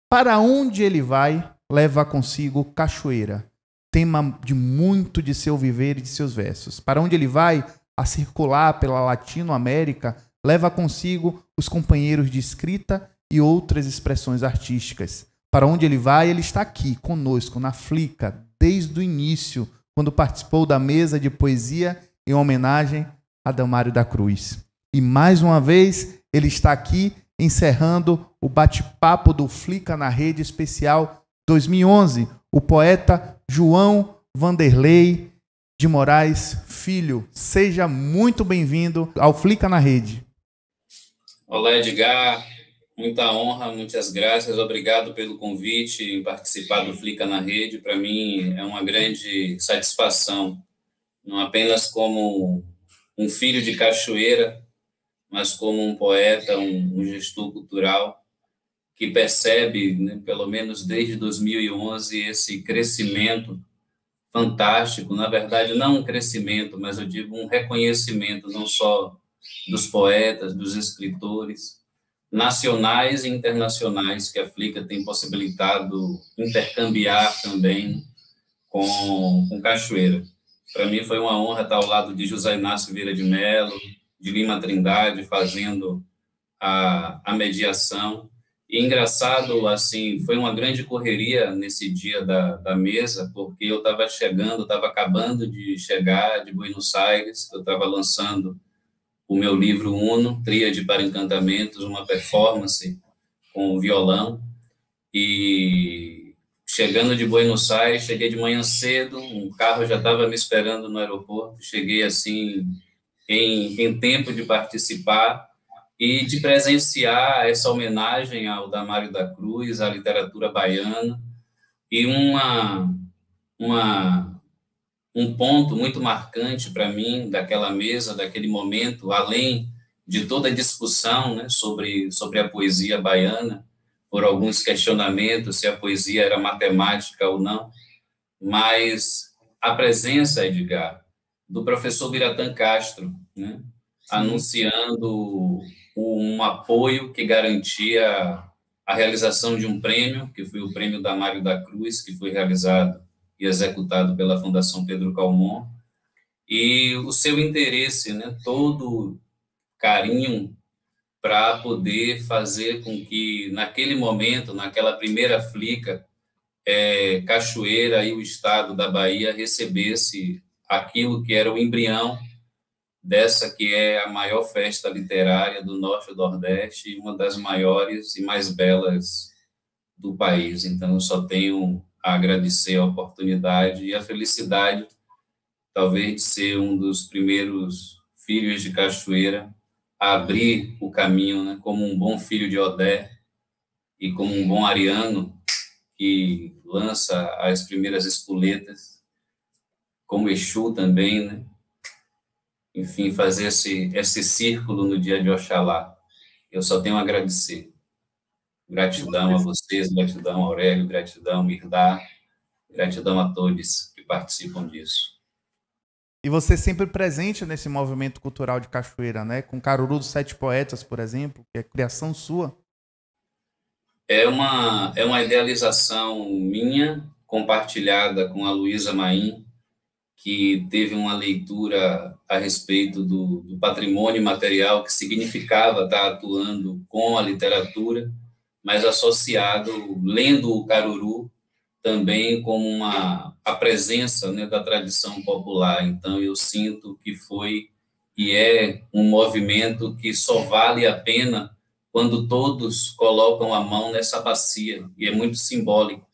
Para onde ele vai, leva consigo Cachoeira, tema de muito de seu viver e de seus versos. Para onde ele vai, a circular pela Latinoamérica, leva consigo os companheiros de escrita e outras expressões artísticas. Para onde ele vai, ele está aqui, conosco, na Flica, desde o início, quando participou da mesa de poesia em homenagem a Damário da Cruz. E mais uma vez, ele está aqui, encerrando o bate-papo do Flica na Rede Especial 2011, o poeta João Vanderlei de Moraes Filho. Seja muito bem-vindo ao Flica na Rede. Olá, Edgar. Muita honra, muitas graças. Obrigado pelo convite em participar do Flica na Rede. Para mim é uma grande satisfação, não apenas como um filho de Cachoeira, mas como um poeta, um gestor cultural que percebe, né, pelo menos desde 2011, esse crescimento fantástico. Na verdade, não um crescimento, mas eu digo um reconhecimento não só dos poetas, dos escritores, nacionais e internacionais, que a Flica tem possibilitado intercambiar também com Cachoeira. Para mim foi uma honra estar ao lado de José Inácio Vieira de Mello, de Lima Trindade, fazendo a mediação. E engraçado, assim, foi uma grande correria nesse dia da mesa, porque eu estava acabando de chegar de Buenos Aires, eu estava lançando o meu livro Uno, Tríade para Encantamentos, uma performance com violão, e chegando de Buenos Aires, cheguei de manhã cedo, um carro já estava me esperando no aeroporto, cheguei assim em tempo de participar e de presenciar essa homenagem ao Damário da Cruz, à literatura baiana, e um ponto muito marcante para mim daquela mesa, daquele momento, além de toda a discussão, né, sobre a poesia baiana, por alguns questionamentos se a poesia era matemática ou não, mas a presença, Edgar, do professor Biratã Castro, né, anunciando um apoio que garantia a realização de um prêmio, que foi o Prêmio Damário da Cruz, que foi realizado e executado pela Fundação Pedro Calmon, e o seu interesse, né, todo carinho para poder fazer com que, naquele momento, naquela primeira Flica, Cachoeira e o estado da Bahia recebesse aquilo que era o embrião dessa que é a maior festa literária do Norte e do Nordeste, e uma das maiores e mais belas do país. Então, eu só tenho a agradecer a oportunidade e a felicidade, talvez, de ser um dos primeiros filhos de Cachoeira a abrir o caminho, né, como um bom filho de Odé e como um bom ariano que lança as primeiras espoletas, como Exu também, né? Enfim, fazer esse círculo no dia de Oxalá. Eu só tenho a agradecer. Gratidão a vocês, gratidão a Aurélio, gratidão a Mirdá, gratidão a todos que participam disso. E você sempre presente nesse movimento cultural de Cachoeira, né? Com Caruru dos Sete Poetas, por exemplo, que é criação sua. É uma idealização minha, compartilhada com a Luísa Maim, que teve uma leitura a respeito do patrimônio material que significava estar atuando com a literatura, mas associado, lendo o Caruru, também como a presença, né, da tradição popular. Então, eu sinto que foi e é um movimento que só vale a pena quando todos colocam a mão nessa bacia, e é muito simbólico.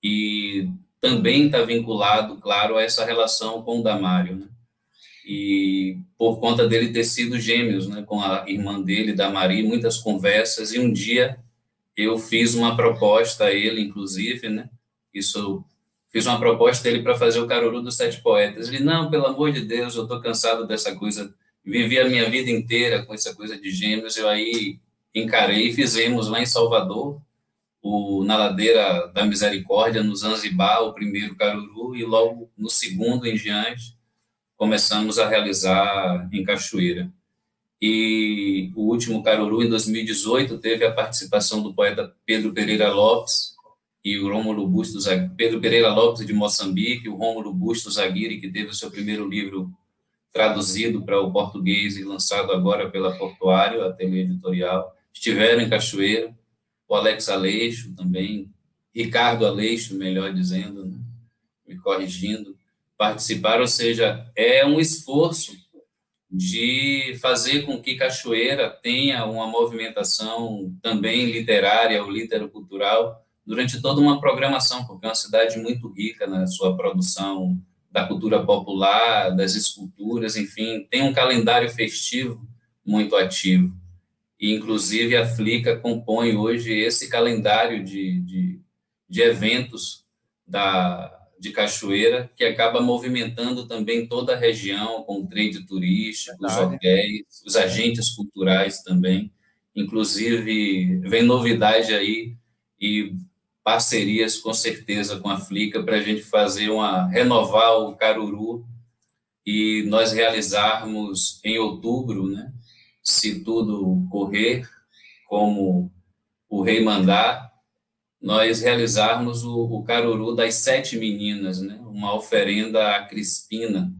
E também está vinculado, claro, a essa relação com o Damário, né? E por conta dele ter sido gêmeos, né, com a irmã dele, Damari, muitas conversas, e um dia eu fiz uma proposta a ele, inclusive, né? Fiz uma proposta a ele para fazer o Caruru dos Sete Poetas. Ele, não, pelo amor de Deus, eu estou cansado dessa coisa. Vivi a minha vida inteira com essa coisa de gêmeos. Eu aí encarei e fizemos lá em Salvador, na Ladeira da Misericórdia, no Zanzibar, o primeiro Caruru, e logo no segundo em diante começamos a realizar em Cachoeira. E o último Caruru, em 2018, teve a participação do poeta Pedro Pereira Lopes e o Rômulo Bustos, Pedro Pereira Lopes de Moçambique, o Rômulo Bustos Aguirre, que teve o seu primeiro livro traduzido para o português e lançado agora pela Portuário, Ateliê Editorial, estiveram em Cachoeira, o Alex Aleixo também, Ricardo Aleixo, melhor dizendo, né? Me corrigindo, participaram, ou seja, é um esforço de fazer com que Cachoeira tenha uma movimentação também literária ou literacultural durante toda uma programação, porque é uma cidade muito rica na sua produção da cultura popular, das esculturas, enfim, tem um calendário festivo muito ativo. E, inclusive, a Flica compõe hoje esse calendário de eventos de Cachoeira, que acaba movimentando também toda a região, com o trade turístico, os hotéis, os agentes culturais também. Inclusive, vem novidade aí e parcerias, com certeza, com a Flica, para a gente renovar o Caruru e nós realizarmos em outubro, né, se tudo correr como o rei mandar, nós realizarmos o Caruru das 7 meninas, né? Uma oferenda à Crispina.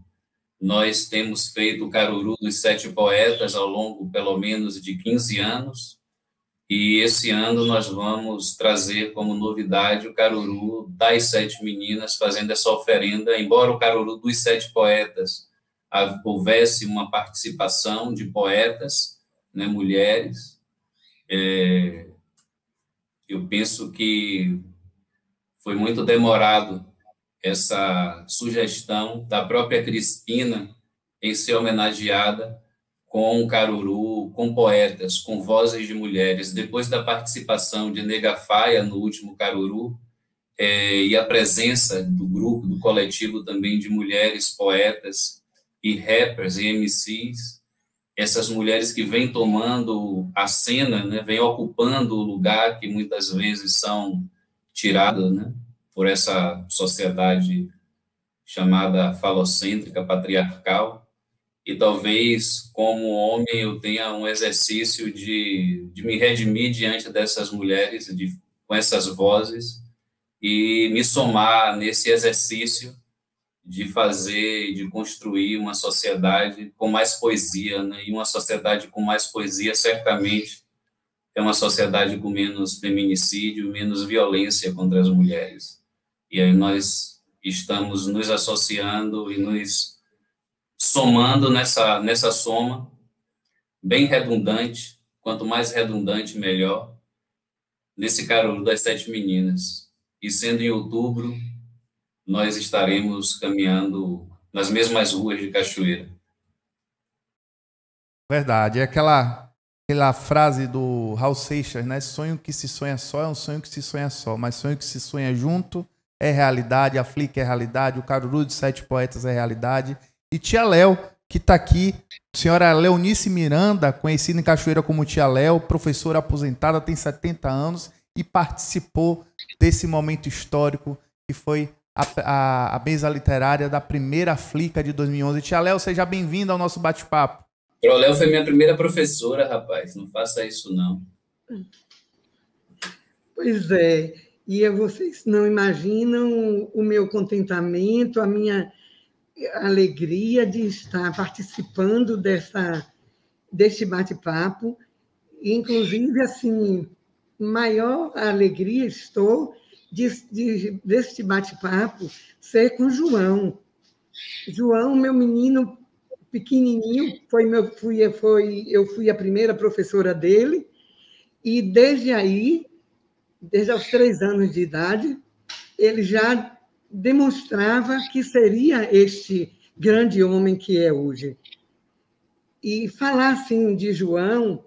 Nós temos feito o Caruru dos 7 poetas ao longo, pelo menos, de 15 anos, e esse ano nós vamos trazer como novidade o Caruru das 7 meninas, fazendo essa oferenda, embora o Caruru dos 7 poetas houvesse uma participação de poetas, né, mulheres. Eu penso que foi muito demorado essa sugestão da própria Crispina em ser homenageada com o Caruru, com poetas, com vozes de mulheres. Depois da participação de Nega Faia no último Caruru, e a presença do grupo, do coletivo também de mulheres poetas e rappers e MCs, essas mulheres que vêm tomando a cena, né, vêm ocupando o lugar que muitas vezes são tiradas, né, por essa sociedade chamada falocêntrica, patriarcal, e talvez, como homem, eu tenha um exercício de me redimir diante dessas mulheres, com essas vozes, e me somar nesse exercício de fazer, de construir uma sociedade com mais poesia, né? E uma sociedade com mais poesia, certamente, é uma sociedade com menos feminicídio, menos violência contra as mulheres. E aí nós estamos nos associando e nos somando nessa soma, bem redundante, quanto mais redundante, melhor, nesse Caruru das 7 meninas. E sendo em outubro, nós estaremos caminhando nas mesmas ruas de Cachoeira. Verdade. É aquela frase do Raul Seixas, né? Sonho que se sonha só é um sonho que se sonha só, mas sonho que se sonha junto é realidade, a Flica é realidade, o Caruru de 7 poetas é realidade. E tia Léo, que está aqui, senhora Leonice Miranda, conhecida em Cachoeira como tia Léo, professora aposentada, tem 70 anos e participou desse momento histórico que foi a mesa literária da primeira Flica de 2011. Tia Léo, seja bem-vinda ao nosso bate-papo. Pro Léo foi minha primeira professora, rapaz. Não faça isso, não. Pois é. E vocês não imaginam o meu contentamento, a minha alegria de estar participando deste bate-papo. Inclusive, assim, maior alegria estou deste bate-papo ser com João. João, meu menino pequenininho, eu fui a primeira professora dele, e desde aos 3 anos de idade, ele já demonstrava que seria este grande homem que é hoje. E falar assim de João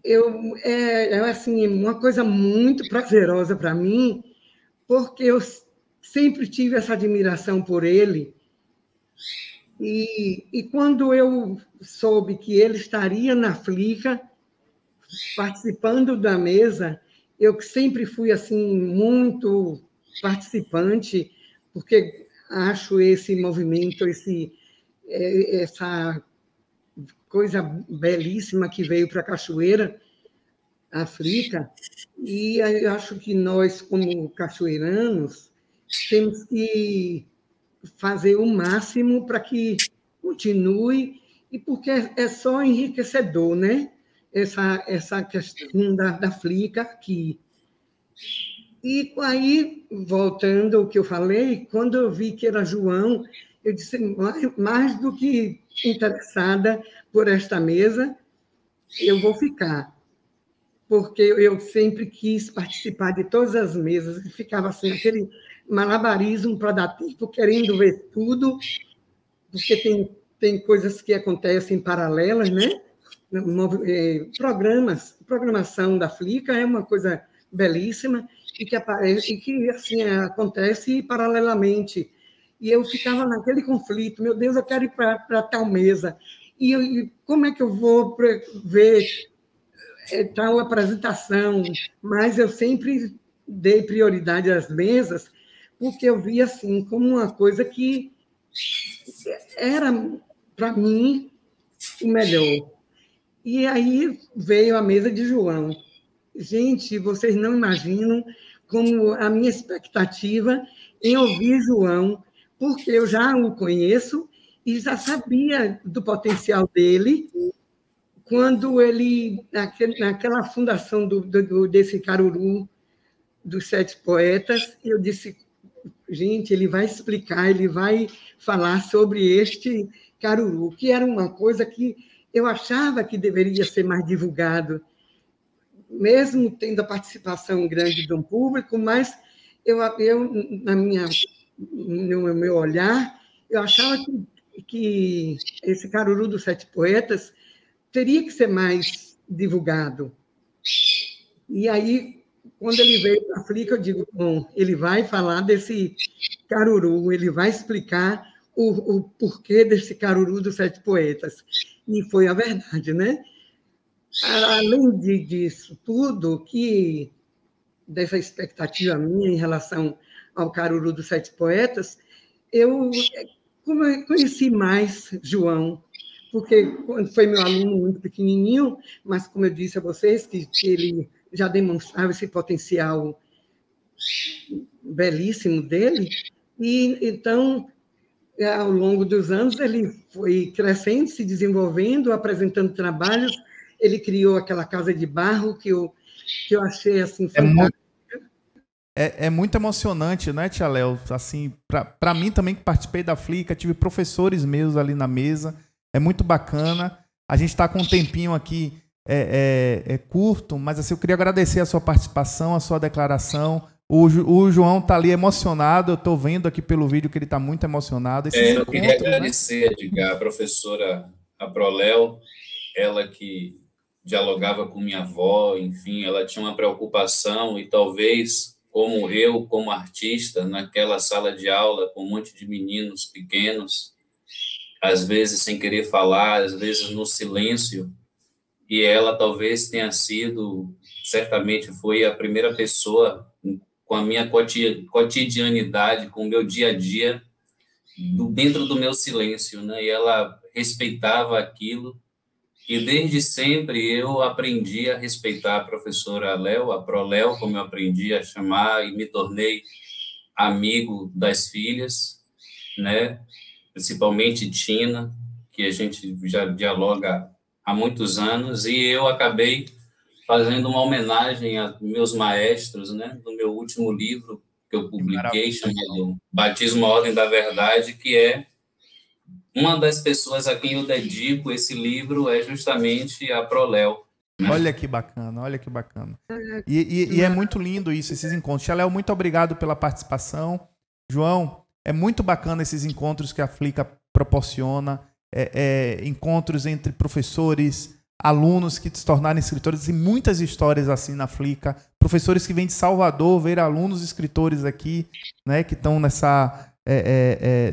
é assim, uma coisa muito prazerosa para mim, porque eu sempre tive essa admiração por ele. E quando eu soube que ele estaria na Flica, participando da mesa, eu sempre fui assim muito participante, porque acho esse movimento, essa coisa belíssima que veio para a Cachoeira, a Flica, e eu acho que nós, como cachoeiranos, temos que fazer o máximo para que continue, e porque é só enriquecedor, né? Essa questão da Flica aqui. E aí, voltando ao que eu falei, quando eu vi que era João, eu disse, mais do que interessada por esta mesa, eu vou ficar. Porque eu sempre quis participar de todas as mesas, e ficava assim, aquele malabarismo para dar tempo, querendo ver tudo, porque tem coisas que acontecem paralelas, né? Programação da Flica é uma coisa belíssima e que aparece, e que assim acontece paralelamente. E eu ficava naquele conflito, meu Deus, eu quero ir para tal mesa. E como é que eu vou ver tal apresentação? Mas eu sempre dei prioridade às mesas, porque eu via assim como uma coisa que era, para mim, o melhor. E aí veio a mesa de João. Gente, vocês não imaginam como a minha expectativa em ouvir João, porque eu já o conheço e já sabia do potencial dele quando ele, naquela fundação desse Caruru, dos 7 poetas, eu disse, gente, ele vai explicar, ele vai falar sobre este Caruru, que era uma coisa que eu achava que deveria ser mais divulgado, mesmo tendo a participação grande de um público, mas no meu olhar, eu achava que esse Caruru dos 7 poetas teria que ser mais divulgado. E aí, quando ele veio para a Flica, eu digo, bom, ele vai falar desse Caruru, ele vai explicar o porquê desse Caruru dos 7 poetas. E foi a verdade, né? Além disso tudo, dessa expectativa minha em relação ao Caruru dos 7 poetas, eu conheci mais João, porque foi meu aluno muito pequenininho, mas, como eu disse a vocês, que ele já demonstrava esse potencial belíssimo dele, e então, ao longo dos anos, ele foi crescendo, se desenvolvendo, apresentando trabalhos. Ele criou aquela casa de barro que eu achei assim fantástica. É muito emocionante, né, Tia Léo? Assim, para mim também, que participei da Flica, tive professores meus ali na mesa, é muito bacana. A gente está com um tempinho aqui curto, mas assim, eu queria agradecer a sua participação, a sua declaração. O João está ali emocionado, eu estou vendo aqui pelo vídeo que ele está muito emocionado. Eu queria agradecer, Edgar, a professora Aproléu, ela que dialogava com minha avó, enfim, ela tinha uma preocupação e talvez, como eu, como artista, naquela sala de aula com um monte de meninos pequenos, às vezes sem querer falar, às vezes no silêncio, e ela talvez tenha sido, certamente foi a primeira pessoa com a minha cotidianidade, com o meu dia a dia, dentro do meu silêncio, né? E ela respeitava aquilo, e desde sempre eu aprendi a respeitar a professora Léo, a Proléu, como eu aprendi a chamar, e me tornei amigo das filhas, né? Principalmente Tina, que a gente já dialoga há muitos anos, e eu acabei fazendo uma homenagem a meus maestros, né? No meu último livro que eu publiquei, chamado Batismo à Ordem da Verdade, que é uma das pessoas a quem eu dedico esse livro é justamente a Proléu. Né? Olha que bacana, olha que bacana. E é muito lindo isso, esses encontros. Tia Léo, muito obrigado pela participação. João, é muito bacana esses encontros que a Flica proporciona, encontros entre professores, alunos que se tornaram escritores, e muitas histórias assim na Flica, professores que vêm de Salvador ver alunos escritores aqui, né, que estão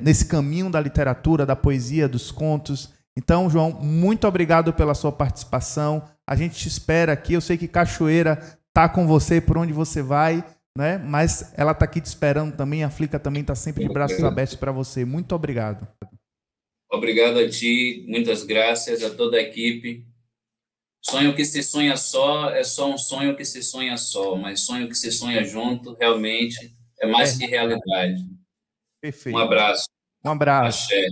nesse caminho da literatura, da poesia, dos contos. Então, João, muito obrigado pela sua participação. A gente te espera aqui. Eu sei que Cachoeira está com você por onde você vai, né? Mas ela está aqui te esperando também. A Flica também está sempre de braços abertos para você. Muito obrigado. Obrigado a ti, muitas graças a toda a equipe. Sonho que se sonha só é só um sonho que se sonha só, mas sonho que se sonha junto realmente é mais que realidade. Perfeito. Um abraço. Um abraço. Axé.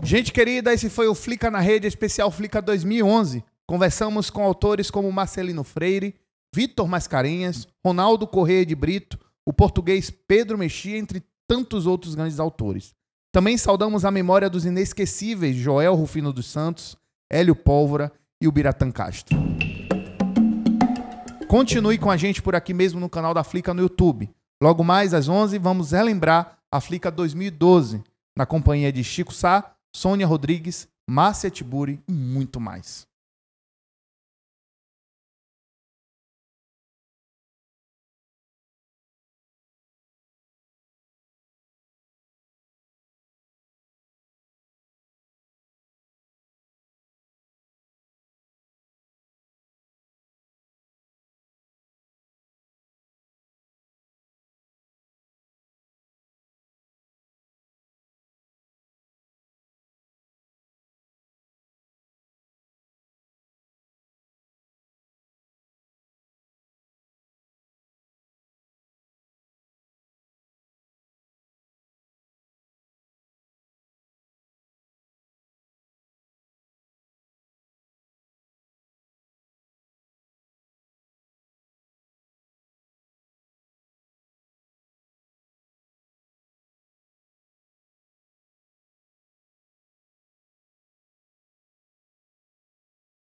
Gente querida, esse foi o Flica na Rede, especial Flica 2011. Conversamos com autores como Marcelino Freire, Vitor Mascarenhas, Ronaldo Corrêa de Brito, o português Pedro Mexia, entre tantos outros grandes autores. Também saudamos a memória dos inesquecíveis Joel Rufino dos Santos, Hélio Pólvora e o Biratã Castro. Continue com a gente por aqui mesmo no canal da Flica no YouTube. Logo mais às 11 vamos relembrar a Flica 2012, na companhia de Chico Sá, Sônia Rodrigues, Márcia Tiburi e muito mais.